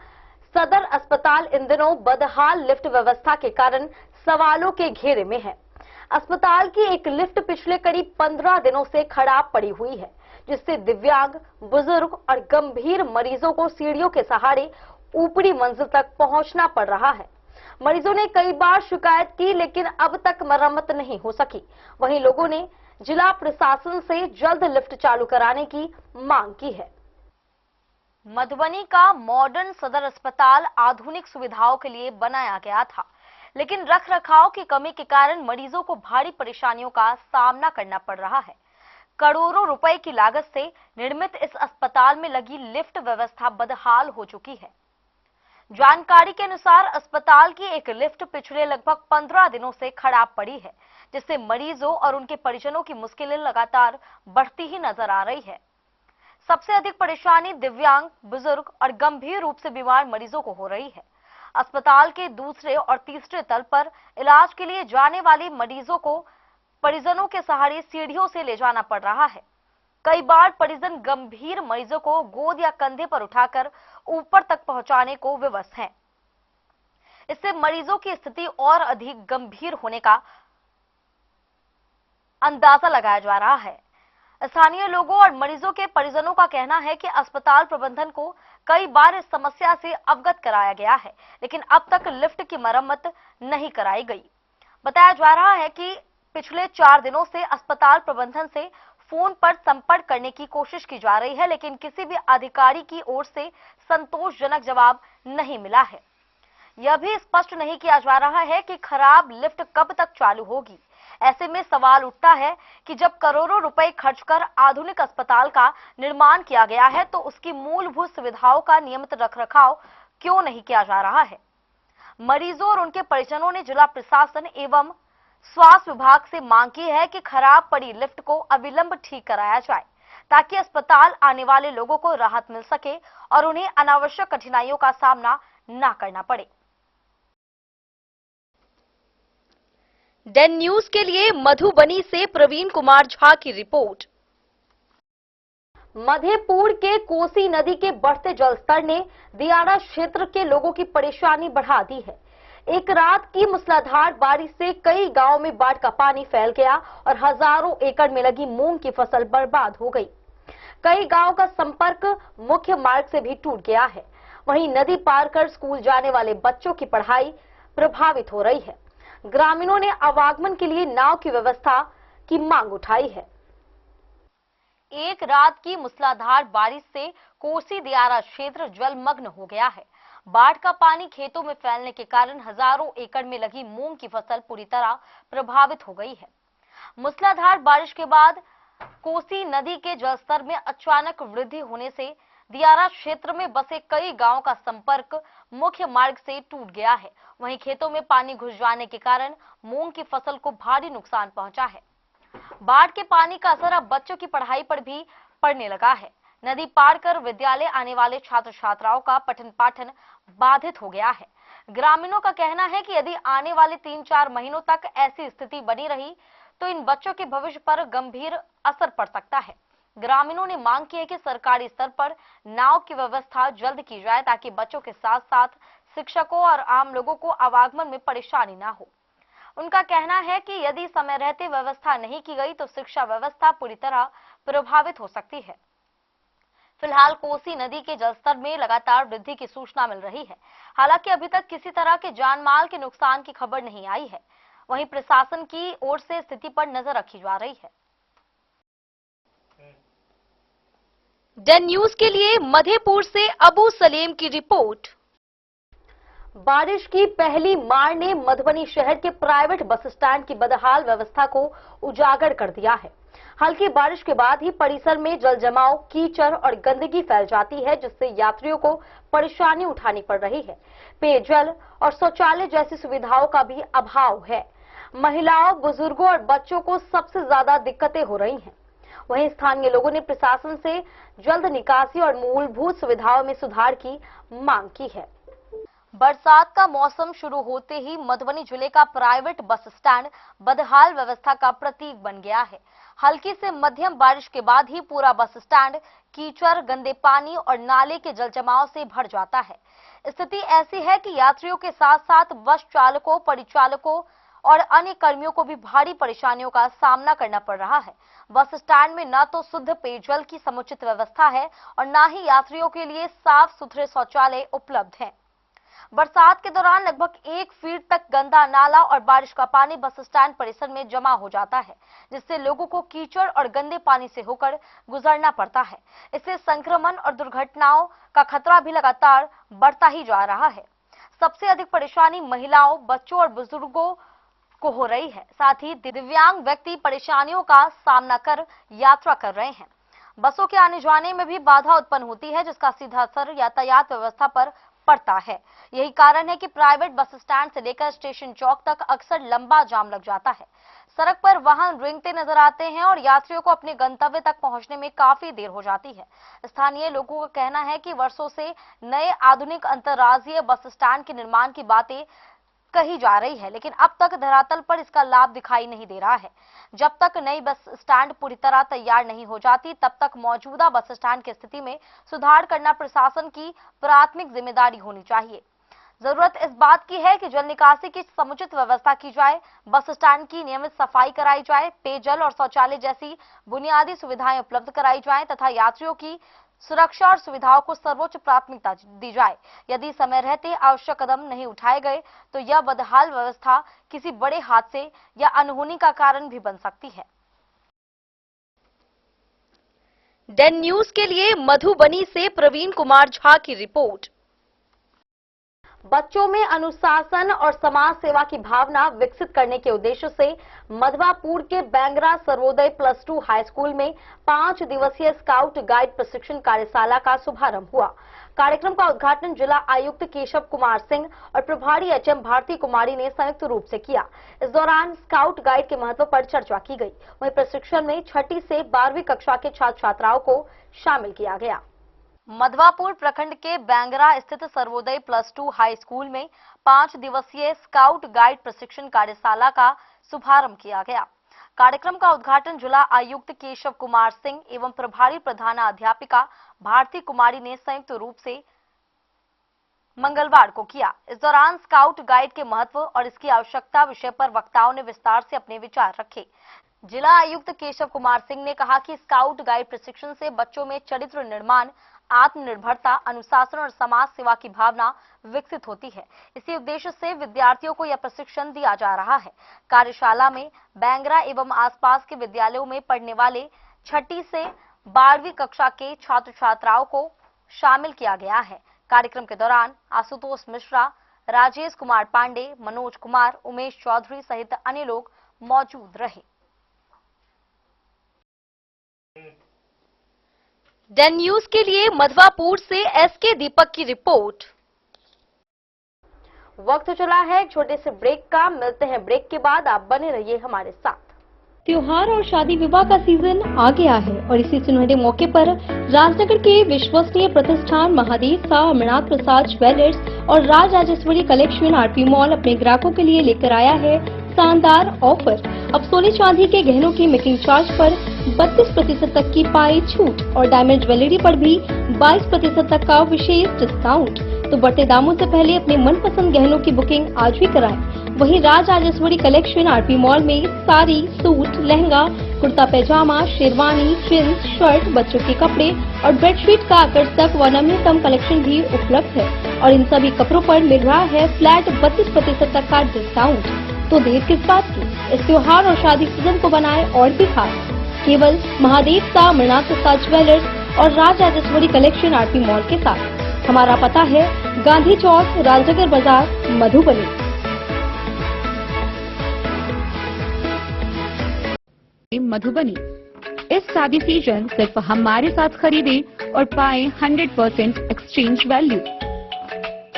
सदर अस्पताल इन दिनों बदहाल लिफ्ट व्यवस्था के कारण सवालों के घेरे में है। अस्पताल की एक लिफ्ट पिछले करीब 15 दिनों से खराब पड़ी हुई है, जिससे दिव्यांग, बुजुर्ग और गंभीर मरीजों को सीढ़ियों के सहारे ऊपरी मंजिल तक पहुंचना पड़ रहा है। मरीजों ने कई बार शिकायत की, लेकिन अब तक मरम्मत नहीं हो सकी। वहीं लोगों ने जिला प्रशासन से जल्द लिफ्ट चालू कराने की मांग की है। मधुबनी का मॉडर्न सदर अस्पताल आधुनिक सुविधाओं के लिए बनाया गया था, लेकिन रख रखाव की कमी के कारण मरीजों को भारी परेशानियों का सामना करना पड़ रहा है। करोड़ों रुपए की लागत से निर्मित इस अस्पताल में लगी लिफ्ट व्यवस्था बदहाल हो चुकी है। जानकारी के अनुसार अस्पताल की एक लिफ्ट पिछले लगभग 15 दिनों से खराब पड़ी है, जिससे मरीजों और उनके परिजनों की मुश्किलें लगातार बढ़ती ही नजर आ रही है। सबसे अधिक परेशानी दिव्यांग, बुजुर्ग और गंभीर रूप से बीमार मरीजों को हो रही है। अस्पताल के दूसरे और तीसरे तल पर इलाज के लिए जाने वाले मरीजों को परिजनों के सहारे सीढ़ियों से ले जाना पड़ रहा है। कई बार परिजन गंभीर मरीजों को गोद या कंधे पर उठाकर ऊपर तक पहुंचाने को विवश हैं। इससे मरीजों की स्थिति और अधिक गंभीर होने का अंदाजा लगाया जा रहा है। स्थानीय लोगों और मरीजों के परिजनों का कहना है कि अस्पताल प्रबंधन को कई बार इस समस्या से अवगत कराया गया है, लेकिन अब तक लिफ्ट की मरम्मत नहीं कराई गई। बताया जा रहा है कि पिछले 4 दिनों से अस्पताल प्रबंधन से फोन पर संपर्क करने की कोशिश की जा रही है, लेकिन किसी भी अधिकारी की ओर से संतोषजनक जवाब नहीं मिला है। यह भी स्पष्ट नहीं किया जा रहा है कि खराब लिफ्ट कब तक चालू होगी। ऐसे में सवाल उठता है कि जब करोड़ों रुपए खर्च कर आधुनिक अस्पताल का निर्माण किया गया है, तो उसकी मूलभूत सुविधाओं का नियमित रखरखाव क्यों नहीं किया जा रहा है। मरीजों और उनके परिजनों ने जिला प्रशासन एवं स्वास्थ्य विभाग से मांग की है कि खराब पड़ी लिफ्ट को अविलंब ठीक कराया जाए, ताकि अस्पताल आने वाले लोगों को राहत मिल सके और उन्हें अनावश्यक कठिनाइयों का सामना न करना पड़े। डेन न्यूज के लिए मधुबनी से प्रवीण कुमार झा की रिपोर्ट। मधेपुर के कोसी नदी के बढ़ते जलस्तर ने दियारा क्षेत्र के लोगों की परेशानी बढ़ा दी है। एक रात की मूसलाधार बारिश से कई गांवों में बाढ़ का पानी फैल गया और हजारों एकड़ में लगी मूंग की फसल बर्बाद हो गई। कई गांवों का संपर्क मुख्य मार्ग से भी टूट गया है। वहीं नदी पार कर स्कूल जाने वाले बच्चों की पढ़ाई प्रभावित हो रही है। ग्रामीणों ने आवागमन के लिए नाव की व्यवस्था की मांग उठाई है। एक रात की मूसलाधार बारिश से कोसी दियारा क्षेत्र जलमग्न हो गया है। बाढ़ का पानी खेतों में फैलने के कारण हजारों एकड़ में लगी मूंग की फसल पूरी तरह प्रभावित हो गई है। मूसलाधार बारिश के बाद कोसी नदी के जलस्तर में अचानक वृद्धि होने से दियारा क्षेत्र में बसे कई गांवों का संपर्क मुख्य मार्ग से टूट गया है। वहीं खेतों में पानी घुस जाने के कारण मूंग की फसल को भारी नुकसान पहुंचा है। बाढ़ के पानी का असर अब बच्चों की पढ़ाई पर भी पड़ने लगा है। नदी पार कर विद्यालय आने वाले छात्र छात्राओं का पठन पाठन बाधित हो गया है। ग्रामीणों का कहना है कि यदि आने वाले 3-4 महीनों तक ऐसी स्थिति बनी रही तो इन बच्चों के भविष्य पर गंभीर असर पड़ सकता है। ग्रामीणों ने मांग की है कि सरकारी स्तर पर नाव की व्यवस्था जल्द की जाए, ताकि बच्चों के साथ साथ शिक्षकों और आम लोगों को आवागमन में परेशानी न हो। उनका कहना है कि यदि समय रहते व्यवस्था नहीं की गई तो शिक्षा व्यवस्था पूरी तरह प्रभावित हो सकती है। फिलहाल कोसी नदी के जलस्तर में लगातार वृद्धि की सूचना मिल रही है। हालांकि अभी तक किसी तरह के जान माल के नुकसान की खबर नहीं आई है। वहीं प्रशासन की ओर से स्थिति पर नजर रखी जा रही है। डेन न्यूज के लिए मधेपुर से अबू सलेम की रिपोर्ट। बारिश की पहली मार ने मधुबनी शहर के प्राइवेट बस स्टैंड की बदहाल व्यवस्था को उजागर कर दिया है। हल्की बारिश के बाद ही परिसर में जल जमाव, कीचड़ और गंदगी फैल जाती है, जिससे यात्रियों को परेशानी उठानी पड़ रही है। पेयजल और शौचालय जैसी सुविधाओं का भी अभाव है। महिलाओं, बुजुर्गों और बच्चों को सबसे ज्यादा दिक्कतें हो रही हैं। वहीं स्थानीय लोगों ने प्रशासन से जल्द निकासी और मूलभूत सुविधाओं में सुधार की मांग की है। बरसात का मौसम शुरू होते ही मधुबनी जिले का प्राइवेट बस स्टैंड बदहाल व्यवस्था का प्रतीक बन गया है। हल्की से मध्यम बारिश के बाद ही पूरा बस स्टैंड कीचड़, गंदे पानी और नाले के जल जमाव से भर जाता है। स्थिति ऐसी है कि यात्रियों के साथ साथ बस चालकों, परिचालकों और अन्य कर्मियों को भी भारी परेशानियों का सामना करना पड़ रहा है। बस स्टैंड में न तो शुद्ध पेयजल की समुचित व्यवस्था है और न ही यात्रियों के लिए साफ सुथरे शौचालय उपलब्ध हैं। बरसात के दौरान लगभग 1 फीट तक गंदा नाला और बारिश का पानी बस स्टैंड परिसर में जमा हो जाता है, जिससे लोगों को कीचड़ और गंदे पानी से होकर गुजरना पड़ता है। इससे संक्रमण और दुर्घटनाओं का खतरा भी लगातार बढ़ता ही जा रहा है। सबसे अधिक परेशानी महिलाओं, बच्चों और बुजुर्गों को हो रही है। साथ ही दिव्यांग व्यक्ति परेशानियों का सामना कर यात्रा कर रहे हैं। बसों के आने जाने में भी बाधा उत्पन्न होती है, जिसका सीधा असर यातायात व्यवस्था पर पड़ता है। यही कारण है कि प्राइवेट बस स्टैंड से लेकर स्टेशन चौक तक अक्सर लंबा जाम लग जाता है। सड़क पर वाहन रेंगते नजर आते हैं और यात्रियों को अपने गंतव्य तक पहुंचने में काफी देर हो जाती है। स्थानीय लोगों का कहना है कि वर्षों से नए आधुनिक अंतर्राज्यीय बस स्टैंड के निर्माण की बातें कही जा रही है, लेकिन अब तक धरातल पर इसका लाभ दिखाई नहीं दे रहा है। जब तक नई बस स्टैंड पूरी तरह तैयार नहीं हो जाती, तब तक मौजूदा बस स्टैंड की स्थिति में सुधार करना प्रशासन की प्राथमिक जिम्मेदारी होनी चाहिए। जरूरत इस बात की है कि जल निकासी की समुचित व्यवस्था की जाए, बस स्टैंड की नियमित सफाई कराई जाए, पेयजल और शौचालय जैसी बुनियादी सुविधाएं उपलब्ध कराई जाएं तथा यात्रियों की सुरक्षा और सुविधाओं को सर्वोच्च प्राथमिकता दी जाए। यदि समय रहते आवश्यक कदम नहीं उठाए गए तो यह बदहाल व्यवस्था किसी बड़े हादसे या अनहोनी का कारण भी बन सकती है। डेन न्यूज के लिए मधुबनी से प्रवीण कुमार झा की रिपोर्ट। बच्चों में अनुशासन और समाज सेवा की भावना विकसित करने के उद्देश्य से मधवापुर के बैंगरा सर्वोदय +2 हाई स्कूल में 5 दिवसीय स्काउट गाइड प्रशिक्षण कार्यशाला का शुभारंभ हुआ। कार्यक्रम का उद्घाटन जिला आयुक्त केशव कुमार सिंह और प्रभारी एचएम भारती कुमारी ने संयुक्त रूप से किया। इस दौरान स्काउट गाइड के महत्व पर चर्चा की गई। वहीं प्रशिक्षण में 6ठी से 12वीं कक्षा के छात्र छात्राओं को शामिल किया गया। मधवापुर प्रखंड के बैंगरा स्थित सर्वोदय +2 हाई स्कूल में 5 दिवसीय स्काउट गाइड प्रशिक्षण कार्यशाला का शुभारंभ किया गया। कार्यक्रम का उद्घाटन जिला आयुक्त केशव कुमार सिंह एवं प्रभारी प्रधानाध्यापिका भारती कुमारी ने संयुक्त रूप से मंगलवार को किया। इस दौरान स्काउट गाइड के महत्व और इसकी आवश्यकता विषय पर वक्ताओं ने विस्तार से अपने विचार रखे। जिला आयुक्त केशव कुमार सिंह ने कहा कि स्काउट गाइड प्रशिक्षण से बच्चों में चरित्र निर्माण, आत्मनिर्भरता, अनुशासन और समाज सेवा की भावना विकसित होती है। इसी उद्देश्य से विद्यार्थियों को यह प्रशिक्षण दिया जा रहा है। कार्यशाला में बैंगरा एवं आसपास के विद्यालयों में पढ़ने वाले 6ठी से 12वीं कक्षा के छात्र छात्राओं को शामिल किया गया है। कार्यक्रम के दौरान आशुतोष मिश्रा, राजेश कुमार पांडे, मनोज कुमार, उमेश चौधरी सहित अन्य लोग मौजूद रहे। डेन न्यूज के लिए मधवापुर से एसके दीपक की रिपोर्ट। वक्त चला है एक छोटे से ब्रेक का। मिलते हैं ब्रेक के बाद। आप बने रहिए हमारे साथ। त्योहार और शादी विवाह का सीजन आ गया है और इसी सुनहरे मौके पर राजनगर के विश्वसनीय प्रतिष्ठान महादेव शाह अमरनाथ प्रसाद ज्वेलर्स और Raj Rajeshwari collection RP mall अपने ग्राहकों के लिए लेकर आया है शानदार ऑफर। अब सोने चांदी के गहनों की मेकिंग चार्ज पर 32% तक की पाई छूट और डायमंड ज्वेलरी पर भी 22% तक का विशेष डिस्काउंट। तो बढ़ते दामों से पहले अपने मनपसंद गहनों की बुकिंग आज भी कराएं। वहीं राज राजेश्वरी कलेक्शन आरपी मॉल में साड़ी, सूट, लहंगा, कुर्ता पैजामा, शेरवानी, जींस, शर्ट, बच्चों के कपड़े और बेडशीट का आकर्षक व नवीनतम कलेक्शन भी उपलब्ध है और इन सभी कपड़ों पर मिल रहा है फ्लैट 32% तक का डिस्काउंट। तो देर किस बात की, इस त्योहार और शादी सीजन को बनाए और भी खास। केवल महादेव शाह अमरनाथ प्रसाद ज्वेलर्स और Raj Rajeshwari collection RP mall के साथ। हमारा पता है गांधी चौक, राजनगर बाजार, मधुबनी। मधुबनी इस शादी सीजन सिर्फ हमारे साथ खरीदे और पाए 100% एक्सचेंज वैल्यू।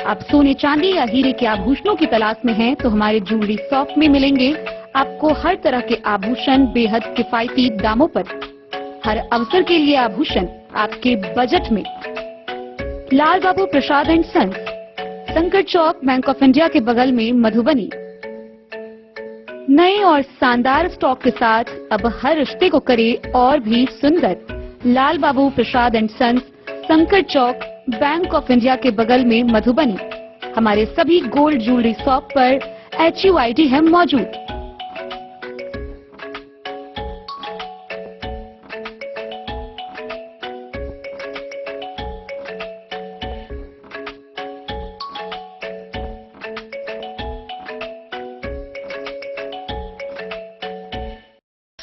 आप सोने चांदी या हीरे के आभूषणों की तलाश में हैं तो हमारे ज्वेलरी शॉप में मिलेंगे आपको हर तरह के आभूषण बेहद किफायती दामों पर। हर अवसर के लिए आभूषण आपके बजट में। लाल बाबू प्रसाद एंड सन्स, संकट चौक, बैंक ऑफ इंडिया के बगल में, मधुबनी। नए और शानदार स्टॉक के साथ अब हर रिश्ते को करे और भी सुंदर। लाल बाबू प्रसाद एंड सन्स, संकट चौक, बैंक ऑफ इंडिया के बगल में, मधुबनी। हमारे सभी गोल्ड ज्वेलरी शॉप पर HUID है मौजूद।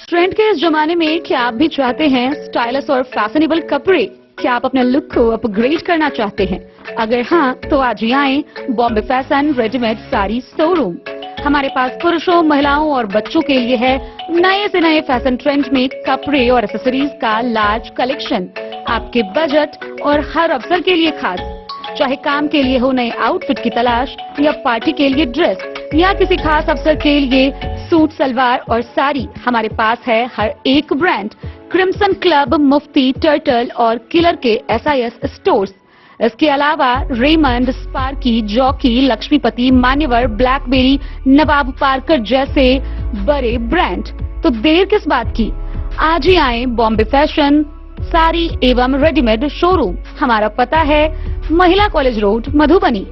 ट्रेंड के इस जमाने में क्या आप भी चाहते हैं स्टाइलिश और फैशनेबल कपड़े? क्या आप अपने लुक को अपग्रेड करना चाहते हैं? अगर हाँ, तो आज ही आए Bombay fashion readymade sari showroom. हमारे पास पुरुषों, महिलाओं और बच्चों के लिए है नए से नए फैशन ट्रेंड में कपड़े और एक्सेसरीज का लार्ज कलेक्शन। आपके बजट और हर अवसर के लिए खास, चाहे काम के लिए हो नए आउटफिट की तलाश या पार्टी के लिए ड्रेस या किसी खास अवसर के लिए सूट, सलवार और साड़ी, हमारे पास है हर एक ब्रांड। क्रिम्सन क्लब, मुफ्ती, टर्टल और किलर के SIS स्टोर्स। इसके अलावा रेमंड, स्पार्की, जॉकी, लक्ष्मीपति, मान्यवर, ब्लैकबेरी, नवाब पार्कर जैसे बड़े ब्रांड। तो देर किस बात की, आज ही आए बॉम्बे फैशन साड़ी एवं रेडीमेड शोरूम। हमारा पता है महिला कॉलेज रोड, मधुबनी।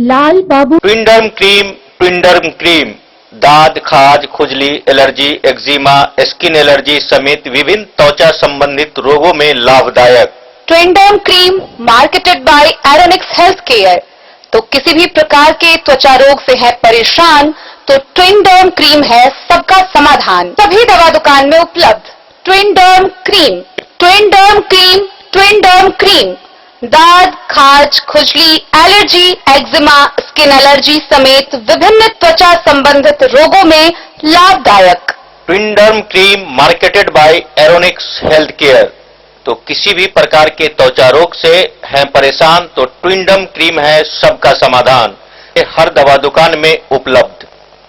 लाल बाबू ट्विंडर्म क्रीम दाद, खाज, खुजली, एलर्जी, एक्जिमा, स्किन एलर्जी समेत विभिन्न त्वचा संबंधित रोगों में लाभदायक। Twinderm cream marketed by Aeronix health care. तो किसी भी प्रकार के त्वचा रोग से है परेशान तो ट्विंडर्म क्रीम है सबका समाधान। सभी दवा दुकान में उपलब्ध। ट्विंडर्म क्रीम, ट्विंडर्म क्रीम, ट्विंडर्म क्रीम दाद, खाज, खुजली, एलर्जी, एक्जिमा, स्किन एलर्जी समेत विभिन्न त्वचा संबंधित रोगों में लाभदायक। Twinderm cream marketed by Aeronix health care. तो किसी भी प्रकार के त्वचा रोग से हैं परेशान तो ट्विंडर्म क्रीम है सबका समाधान। ये हर दवा दुकान में उपलब्ध।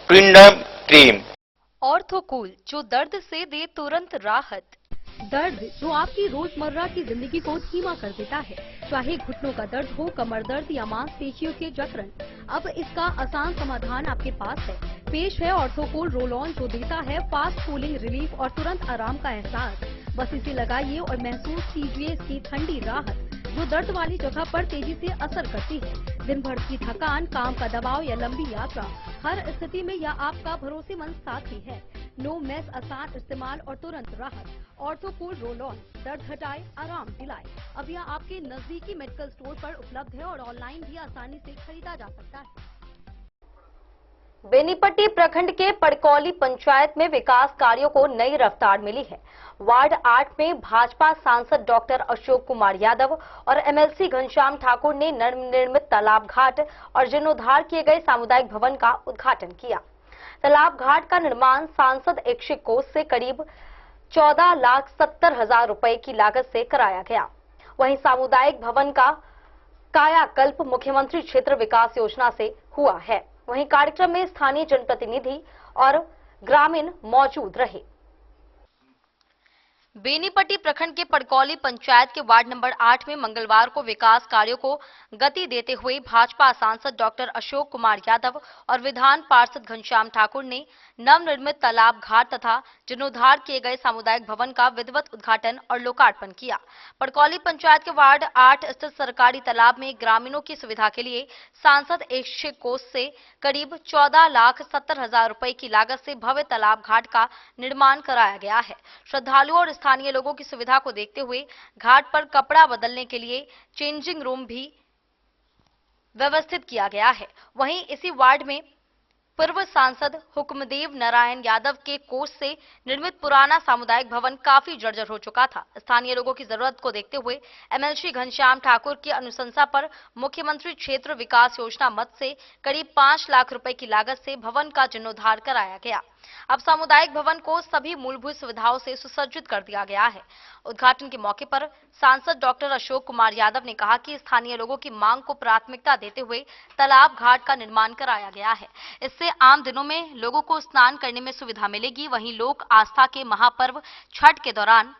ट्विंडर्म क्रीम। ऑर्थोकूल, जो दर्द से दे तुरंत राहत। दर्द जो आपकी रोजमर्रा की जिंदगी को धीमा कर देता है, चाहे घुटनों का दर्द हो, कमर दर्द या मांसपेशियों के जकड़न, अब इसका आसान समाधान आपके पास है। पेश है ऑर्थोकूल रोल ऑन, जो देता है फास्ट कूलिंग रिलीफ और तुरंत आराम का एहसास। बस इसे लगाइए और महसूस कीजिए इसकी ठंडी राहत, जो दर्द वाली जगह पर तेजी से असर करती है। दिन भर की थकान, काम का दबाव या लंबी यात्रा, हर स्थिति में यह आपका भरोसेमंद साथी है। नो मेस, आसान इस्तेमाल और तुरंत राहत। ऑर्थोकूल रोल ऑन, दर्द हटाए, आराम दिलाए। अब यह आपके नजदीकी मेडिकल स्टोर पर उपलब्ध है और ऑनलाइन भी आसानी से खरीदा जा सकता है। बेनीपट्टी प्रखंड के पड़कौली पंचायत में विकास कार्यों को नई रफ्तार मिली है। वार्ड 8 में भाजपा सांसद डॉक्टर अशोक कुमार यादव और MLC घनश्याम ठाकुर ने नवनिर्मित तालाब घाट और जीर्णोद्धार किए गए सामुदायिक भवन का उद्घाटन किया। तालाब घाट का निर्माण सांसद ऐच्छिक कोष से करीब 14,70,000 रुपए की लागत से कराया गया। वहीं सामुदायिक भवन का कायाकल्प मुख्यमंत्री क्षेत्र विकास योजना से हुआ है। वहीं कार्यक्रम में स्थानीय जनप्रतिनिधि और ग्रामीण मौजूद रहे। बेनीपट्टी प्रखंड के पड़कौली पंचायत के वार्ड नंबर 8 में मंगलवार को विकास कार्यों को गति देते हुए भाजपा सांसद डॉक्टर अशोक कुमार यादव और विधान पार्षद घनश्याम ठाकुर ने नवनिर्मित तालाब घाट तथा जीर्णोद्धार किए गए सामुदायिक भवन का विधिवत उद्घाटन और लोकार्पण किया। पड़कौली पंचायत के वार्ड 8 स्थित सरकारी तालाब में ग्रामीणों की सुविधा के लिए सांसद ऐच्छिक कोष से करीब 14,70,000 रुपए की लागत से भव्य तालाब घाट का निर्माण कराया गया है। श्रद्धालुओं और स्थानीय लोगों की सुविधा को देखते हुए घाट पर कपड़ा बदलने के लिए चेंजिंग रूम भी व्यवस्थित किया गया है। वहीं इसी वार्ड में पूर्व सांसद हुक्मदेव नारायण यादव के कोष से निर्मित पुराना सामुदायिक भवन काफी जर्जर हो चुका था। स्थानीय लोगों की जरूरत को देखते हुए एमएलसी घनश्याम ठाकुर की अनुशंसा पर मुख्यमंत्री क्षेत्र विकास योजना मद से करीब 5 लाख रुपए की लागत से भवन का जीर्णोद्धार कराया गया। अब सामुदायिक भवन को सभी मूलभूत सुविधाओं से सुसज्जित कर दिया गया है। उद्घाटन के मौके पर सांसद डॉक्टर अशोक कुमार यादव ने कहा कि स्थानीय लोगों की मांग को प्राथमिकता देते हुए तालाब घाट का निर्माण कराया गया है। इससे आम दिनों में लोगों को स्नान करने में सुविधा मिलेगी। वहीं लोक आस्था के महापर्व छठ के दौरान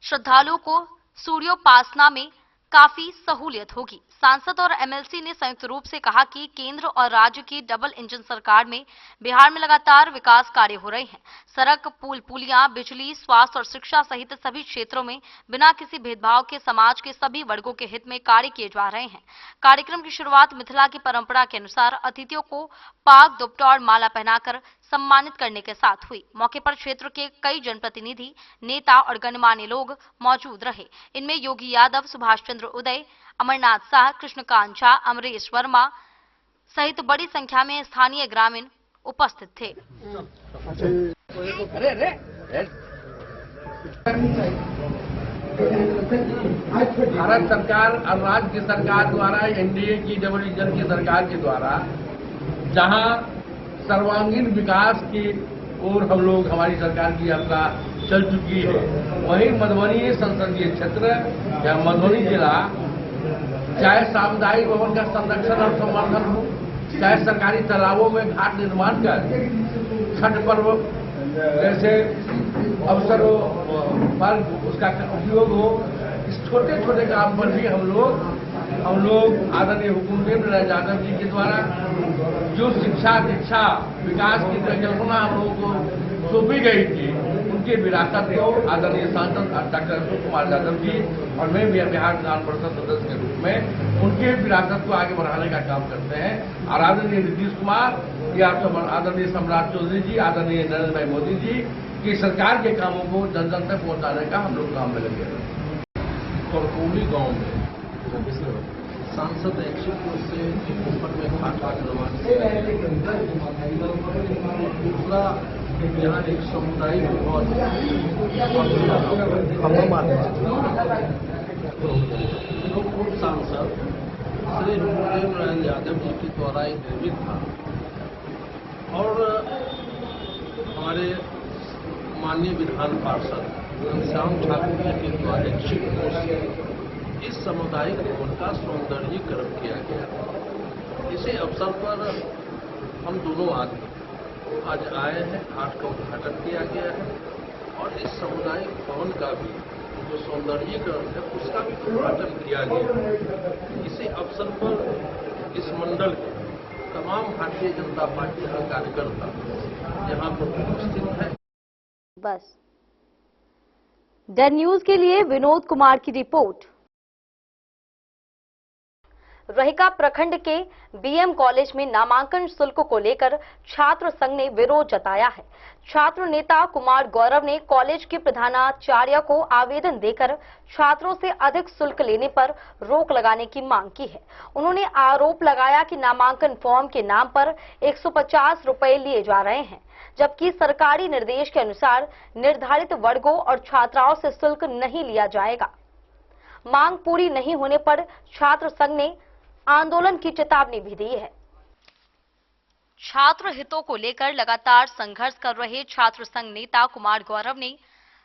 श्रद्धालुओं को सूर्योपासना में काफी सहूलियत होगी। सांसद और एमएलसी ने संयुक्त रूप से कहा कि केंद्र और राज्य की डबल इंजन सरकार में बिहार में लगातार विकास कार्य हो रहे हैं। सड़क, पुल, पुलियां, बिजली, स्वास्थ्य और शिक्षा सहित सभी क्षेत्रों में बिना किसी भेदभाव के समाज के सभी वर्गों के हित में कार्य किए जा रहे हैं। कार्यक्रम की शुरुआत मिथिला की परंपरा के अनुसार अतिथियों को पाग, दुपट्टा और माला पहनाकर सम्मानित करने के साथ हुई। मौके पर क्षेत्र के कई जनप्रतिनिधि, नेता और गणमान्य लोग मौजूद रहे। इनमें योगी यादव, सुभाष चंद्र उदय, अमरनाथ शाह, कृष्णकांत झा, अमरीश वर्मा सहित बड़ी संख्या में स्थानीय ग्रामीण उपस्थित थे। भारत सरकार और राज्य की सरकार द्वारा एनडीए की डबल इंजन की सरकार के द्वारा जहां सर्वांगीण विकास की ओर हम लोग हमारी सरकार की यात्रा चल चुकी है, वहीं मधुबनी संसदीय क्षेत्र या मधुबनी जिला चाहे सामुदायिक भवन का संरक्षण और संवर्धन हो, चाहे सरकारी तालाबों में घाट निर्माण कर छठ पर्व जैसे अवसरों पर उसका उपयोग हो, इस छोटे छोटे काम पर भी हम लोग आदरणीय हुक्मदेव नारायण यादव जी के द्वारा जो शिक्षा, दीक्षा, विकास की परिकल्पना हम लोगों को सौंपी गई थी, उनकी विरासत को आदरणीय सांसद डॉक्टर अशोक कुमार यादव जी और मैं भी बिहार विधान परिषद सदस्य के रूप में उनके विरासत को आगे बढ़ाने का काम करते हैं। और आदरणीय नीतीश कुमार या आदरणीय सम्राट चौधरी जी, आदरणीय नरेंद्र भाई मोदी जी की सरकार के कामों को जन जन तक पहुंचाने का हम लोग काम में लगे। करकौली गाँव में सांसद एक्सिपुर से ऊपर में घाट का निर्माण दूसरा यहाँ एक सामुदायिक भवन जो पूर्व सांसद श्री हुक्मदेव नारायण यादव जी के द्वारा निर्मित था और हमारे माननीय विधान पार्षद घनश्याम ठाकुर जी के द्वारा इस सामुदायिक भवन का सौंदर्यीकरण किया गया। इसी अवसर पर हम दोनों आदमी आज आए हैं, घाट का उद्घाटन किया गया है और इस सामुदायिक भवन का भी जो सौंदर्यीकरण है उसका भी उद्घाटन किया गया। इसी अवसर पर इस मंडल के तमाम भारतीय जनता पार्टी के कार्यकर्ता यहाँ पर उपस्थित है। बस द न्यूज के लिए विनोद कुमार की रिपोर्ट। रहिका प्रखंड के बीएम कॉलेज में नामांकन शुल्क को लेकर छात्र संघ ने विरोध जताया है। छात्र नेता कुमार गौरव ने कॉलेज के प्रधानाचार्य को आवेदन देकर छात्रों से अधिक शुल्क लेने पर रोक लगाने की मांग की है। उन्होंने आरोप लगाया कि नामांकन फॉर्म के नाम पर 150 रुपए लिए जा रहे हैं, जबकि सरकारी निर्देश के अनुसार निर्धारित वर्गों और छात्राओं से शुल्क नहीं लिया जाएगा। मांग पूरी नहीं होने पर छात्र संघ ने आंदोलन की चेतावनी भी दी है। छात्र हितों को लेकर लगातार संघर्ष कर रहे छात्र संघ नेता कुमार गौरव ने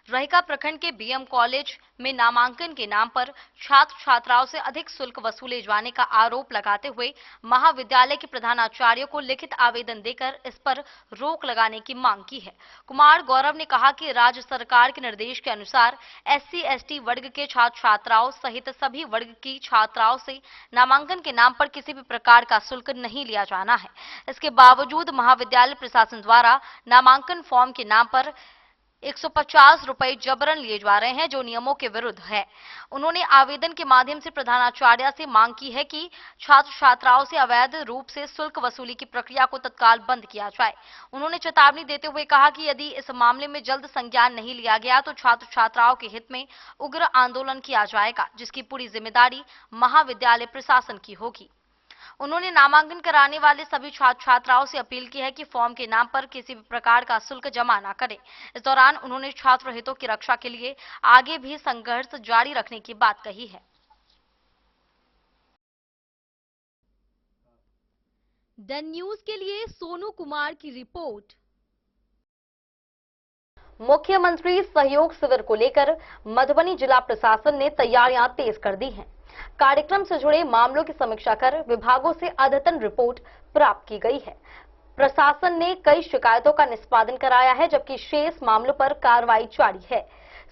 रहिका प्रखंड के बीएम कॉलेज में नामांकन के नाम पर छात्र छात्राओं से अधिक शुल्क वसूले जाने का आरोप लगाते हुए महाविद्यालय के प्रधानाचार्य को लिखित आवेदन देकर इस पर रोक लगाने की मांग की है। कुमार गौरव ने कहा कि राज्य सरकार के निर्देश के अनुसार SC/ST वर्ग के छात्र छात्राओं सहित सभी वर्ग की छात्राओं से नामांकन के नाम पर किसी भी प्रकार का शुल्क नहीं लिया जाना है। इसके बावजूद महाविद्यालय प्रशासन द्वारा नामांकन फॉर्म के नाम पर 150 रुपए जबरन लिए जा रहे हैं, जो नियमों के विरुद्ध है। उन्होंने आवेदन के माध्यम से प्रधानाचार्य से मांग की है कि छात्र छात्राओं से अवैध रूप से शुल्क वसूली की प्रक्रिया को तत्काल बंद किया जाए। उन्होंने चेतावनी देते हुए कहा कि यदि इस मामले में जल्द संज्ञान नहीं लिया गया तो छात्र छात्राओं के हित में उग्र आंदोलन किया जाएगा, जिसकी पूरी जिम्मेदारी महाविद्यालय प्रशासन की होगी। उन्होंने नामांकन कराने वाले सभी छात्र छात्राओं से अपील की है कि फॉर्म के नाम पर किसी भी प्रकार का शुल्क जमा न करें। इस दौरान उन्होंने छात्र हितों की रक्षा के लिए आगे भी संघर्ष जारी रखने की बात कही है। द न्यूज के लिए सोनू कुमार की रिपोर्ट। मुख्यमंत्री सहयोग शिविर को लेकर मधुबनी जिला प्रशासन ने तैयारियां तेज कर दी हैं। कार्यक्रम से जुड़े मामलों की समीक्षा कर विभागों से अद्यतन रिपोर्ट प्राप्त की गई है। प्रशासन ने कई शिकायतों का निष्पादन कराया है, जबकि शेष मामलों पर कार्रवाई जारी है।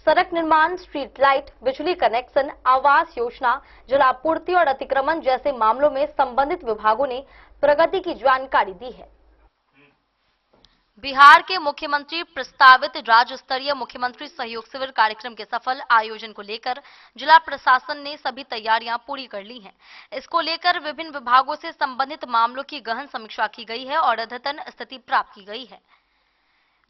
सड़क निर्माण, स्ट्रीट लाइट, बिजली कनेक्शन, आवास योजना, जलापूर्ति और अतिक्रमण जैसे मामलों में संबंधित विभागों ने प्रगति की जानकारी दी है। बिहार के मुख्यमंत्री प्रस्तावित राज्य स्तरीय मुख्यमंत्री सहयोग शिविर कार्यक्रम के सफल आयोजन को लेकर जिला प्रशासन ने सभी तैयारियां पूरी कर ली हैं। इसको लेकर विभिन्न विभागों से संबंधित मामलों की गहन समीक्षा की गई है और अद्यतन स्थिति प्राप्त की गई है।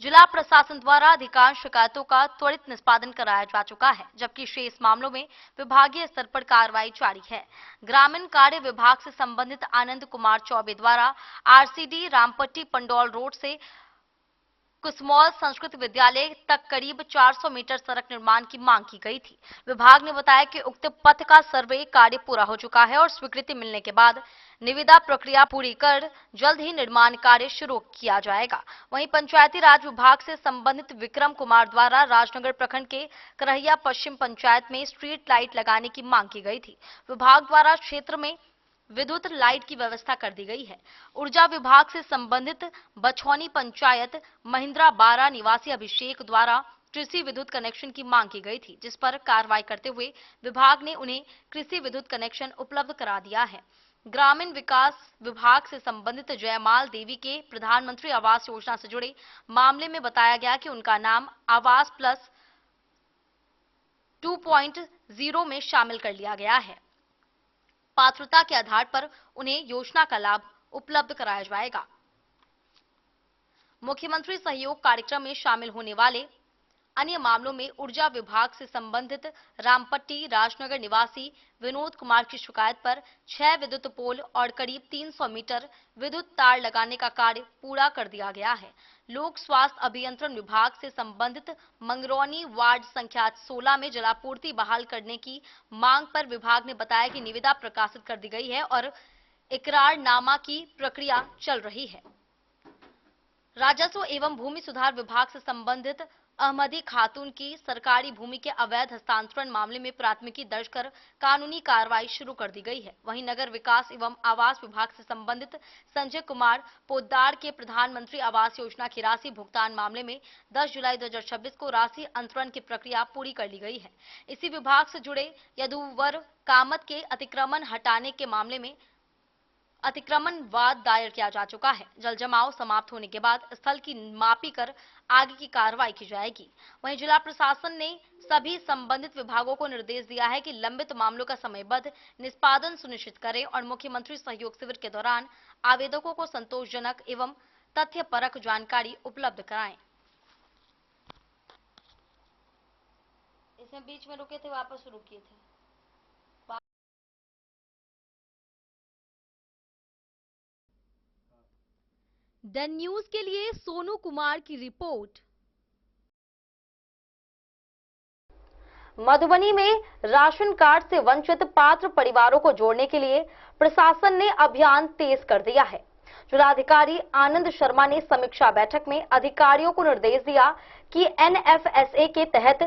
जिला प्रशासन द्वारा अधिकांश शिकायतों का त्वरित निष्पादन कराया जा चुका है, जबकि शेष मामलों में विभागीय स्तर पर कार्रवाई जारी है। ग्रामीण कार्य विभाग से संबंधित आनंद कुमार चौबे द्वारा आरसीडी रामपट्टी पंडौल रोड से कुसमौल संस्कृत विद्यालय तक करीब 400 मीटर सड़क निर्माण की मांग की गई थी। विभाग ने बताया कि उक्त पथ का सर्वे कार्य पूरा हो चुका है और स्वीकृति मिलने के बाद निविदा प्रक्रिया पूरी कर जल्द ही निर्माण कार्य शुरू किया जाएगा। वहीं पंचायती राज विभाग से संबंधित विक्रम कुमार द्वारा राजनगर प्रखंड के करहिया पश्चिम पंचायत में स्ट्रीट लाइट लगाने की मांग की गई थी। विभाग द्वारा क्षेत्र में विद्युत लाइट की व्यवस्था कर दी गई है। ऊर्जा विभाग से संबंधित बछौनी पंचायत महिंद्रा 12 निवासी अभिषेक द्वारा कृषि विद्युत कनेक्शन की मांग की गई थी, जिस पर कार्रवाई करते हुए विभाग ने उन्हें कृषि विद्युत कनेक्शन उपलब्ध करा दिया है। ग्रामीण विकास विभाग से संबंधित जयमाल देवी के प्रधानमंत्री आवास योजना से जुड़े मामले में बताया गया कि उनका नाम आवास प्लस 2.0 में शामिल कर लिया गया है। पात्रता के आधार पर उन्हें योजना का लाभ उपलब्ध कराया जाएगा। मुख्यमंत्री सहयोग कार्यक्रम में शामिल होने वाले अन्य मामलों में ऊर्जा विभाग से संबंधित रामपट्टी राजनगर निवासी विनोद कुमार की शिकायत पर 6 विद्युत पोल और करीब 300 मीटर विद्युत तार लगाने का कार्य पूरा कर दिया गया है। लोक स्वास्थ्य अभियंत्रण विभाग से संबंधित मंगरौनी वार्ड संख्या 16 में जलापूर्ति बहाल करने की मांग पर विभाग ने बताया कि निविदा प्रकाशित कर दी गई है और इकरारनामा की प्रक्रिया चल रही है। राजस्व एवं भूमि सुधार विभाग से संबंधित अहमदी खातून की सरकारी भूमि के अवैध हस्तांतरण मामले में प्राथमिकी दर्ज कर कानूनी कार्रवाई शुरू कर दी गई है। वहीं नगर विकास एवं आवास विभाग से संबंधित संजय कुमार पोद्दार के प्रधानमंत्री आवास योजना की राशि भुगतान मामले में 10 जुलाई 2026 को राशि अंतरण की प्रक्रिया पूरी कर ली गई है। इसी विभाग से जुड़े यदुवर कामत के अतिक्रमण हटाने के मामले में अतिक्रमण वाद दायर किया जा चुका है। जल जमाव समाप्त होने के बाद स्थल की मापी कर आगे की कार्रवाई की जाएगी। वहीं जिला प्रशासन ने सभी संबंधित विभागों को निर्देश दिया है कि लंबित मामलों का समयबद्ध निष्पादन सुनिश्चित करें और मुख्यमंत्री सहयोग शिविर के दौरान आवेदकों को संतोषजनक एवं तथ्यपरक जानकारी उपलब्ध कराएं। इसमें बीच में रुके थे, वापस शुरू किए थे। द न्यूज के लिए सोनू कुमार की रिपोर्ट। मधुबनी में राशन कार्ड से वंचित पात्र परिवारों को जोड़ने के लिए प्रशासन ने अभियान तेज कर दिया है। जिलाधिकारी आनंद शर्मा ने समीक्षा बैठक में अधिकारियों को निर्देश दिया कि एनएफएसए के तहत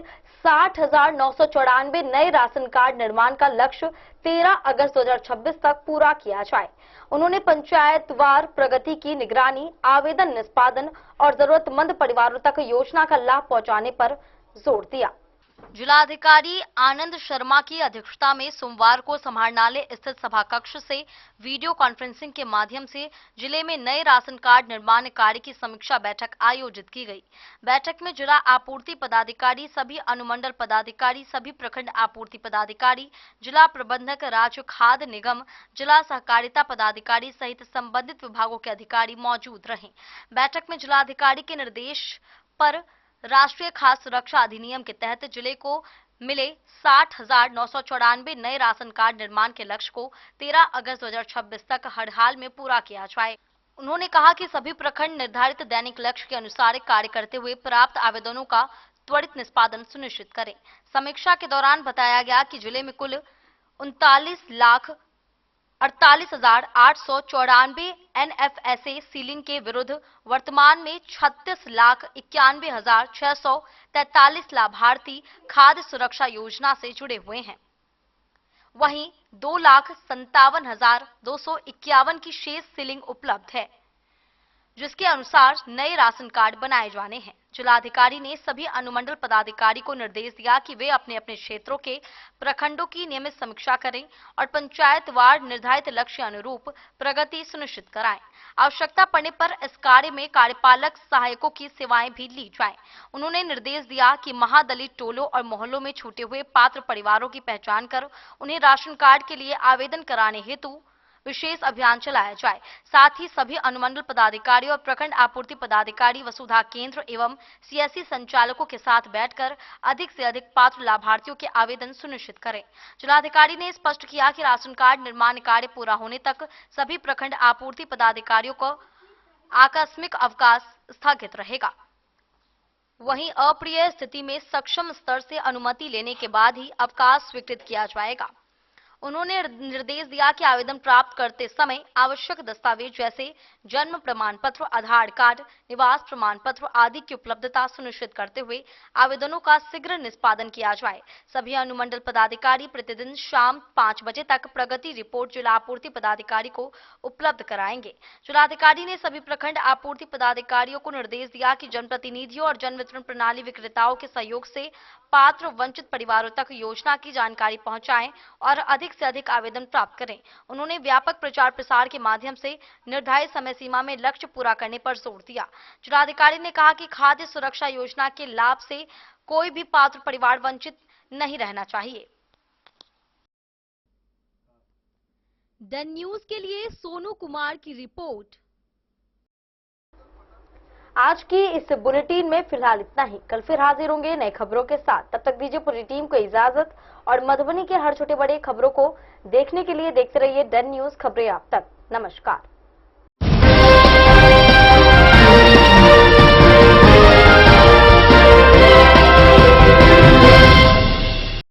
60,994 नए राशन कार्ड निर्माण का लक्ष्य 13 अगस्त 2026 तक पूरा किया जाए। उन्होंने पंचायतवार प्रगति की निगरानी, आवेदन निष्पादन और जरूरतमंद परिवारों तक योजना का लाभ पहुंचाने पर जोर दिया। जिलाधिकारी आनंद शर्मा की अध्यक्षता में सोमवार को समाहरणालय स्थित सभा कक्ष से वीडियो कॉन्फ्रेंसिंग के माध्यम से जिले में नए राशन कार्ड निर्माण कार्य की समीक्षा बैठक आयोजित की गई। बैठक में जिला आपूर्ति पदाधिकारी, सभी अनुमंडल पदाधिकारी, सभी प्रखंड आपूर्ति पदाधिकारी, जिला प्रबंधक, राज्य खाद्य निगम, जिला सहकारिता पदाधिकारी सहित संबंधित विभागों के अधिकारी मौजूद रहे। बैठक में जिलाधिकारी के निर्देश पर राष्ट्रीय खाद्य सुरक्षा अधिनियम के तहत जिले को मिले 60,994 नए राशन कार्ड निर्माण के लक्ष्य को 13 अगस्त 2026 तक हर हाल में पूरा किया जाए। उन्होंने कहा कि सभी प्रखंड निर्धारित दैनिक लक्ष्य के अनुसार कार्य करते हुए प्राप्त आवेदनों का त्वरित निष्पादन सुनिश्चित करें। समीक्षा के दौरान बताया गया कि जिले में कुल 39,48,894 NFSA सीलिंग के विरुद्ध वर्तमान में 36,91,643 लाभार्थी खाद्य सुरक्षा योजना से जुड़े हुए हैं। वहीं 2,57,251 की शेष सीलिंग उपलब्ध है, जिसके अनुसार नए राशन कार्ड बनाए जाने हैं। जिलाधिकारी ने सभी अनुमंडल पदाधिकारी को निर्देश दिया कि वे अपने अपने क्षेत्रों के प्रखंडों की नियमित समीक्षा करें और पंचायतवार निर्धारित लक्ष्य अनुरूप प्रगति सुनिश्चित कराएं। आवश्यकता पड़ने पर इस कार्य में कार्यपालक सहायकों की सेवाएं भी ली जाएं। उन्होंने निर्देश दिया कि महादलित टोलों और मोहल्लों में छूटे हुए पात्र परिवारों की पहचान कर उन्हें राशन कार्ड के लिए आवेदन कराने हेतु विशेष अभियान चलाया जाए। साथ ही सभी अनुमंडल पदाधिकारी और प्रखंड आपूर्ति पदाधिकारी वसुधा केंद्र एवं सीएससी संचालकों के साथ बैठकर अधिक से अधिक पात्र लाभार्थियों के आवेदन सुनिश्चित करें। जिलाधिकारी ने स्पष्ट किया कि राशन कार्ड निर्माण कार्य पूरा होने तक सभी प्रखंड आपूर्ति पदाधिकारियों को आकस्मिक अवकाश स्थगित रहेगा। वहीं अप्रिय स्थिति में सक्षम स्तर से अनुमति लेने के बाद ही अवकाश स्वीकृत किया जाएगा। उन्होंने निर्देश दिया कि आवेदन प्राप्त करते समय आवश्यक दस्तावेज जैसे जन्म प्रमाण पत्र, आधार कार्ड, निवास प्रमाण पत्र आदि की उपलब्धता सुनिश्चित करते हुए आवेदनों का शीघ्र निष्पादन किया जाए। सभी अनुमंडल पदाधिकारी प्रतिदिन शाम 5 बजे तक प्रगति रिपोर्ट जिला आपूर्ति पदाधिकारी को उपलब्ध कराएंगे। जिलाधिकारी ने सभी प्रखंड आपूर्ति पदाधिकारियों को निर्देश दिया कि जनप्रतिनिधियों और जन वितरण प्रणाली विक्रेताओं के सहयोग से पात्र वंचित परिवारों तक योजना की जानकारी पहुंचाएं और अधिक से अधिक आवेदन प्राप्त करें। उन्होंने व्यापक प्रचार प्रसार के माध्यम से निर्धारित समय सीमा में लक्ष्य पूरा करने पर जोर दिया। जिलाधिकारी ने कहा कि खाद्य सुरक्षा योजना के लाभ से कोई भी पात्र परिवार वंचित नहीं रहना चाहिए। द न्यूज के लिए सोनू कुमार की रिपोर्ट। आज की इस बुलेटिन में फिलहाल इतना ही। कल फिर हाजिर होंगे नई खबरों के साथ। तब तक दीजिए पूरी टीम को इजाजत और मधुबनी के हर छोटे बड़े खबरों को देखने के लिए देखते रहिए द न्यूज खबरें आप तक। नमस्कार।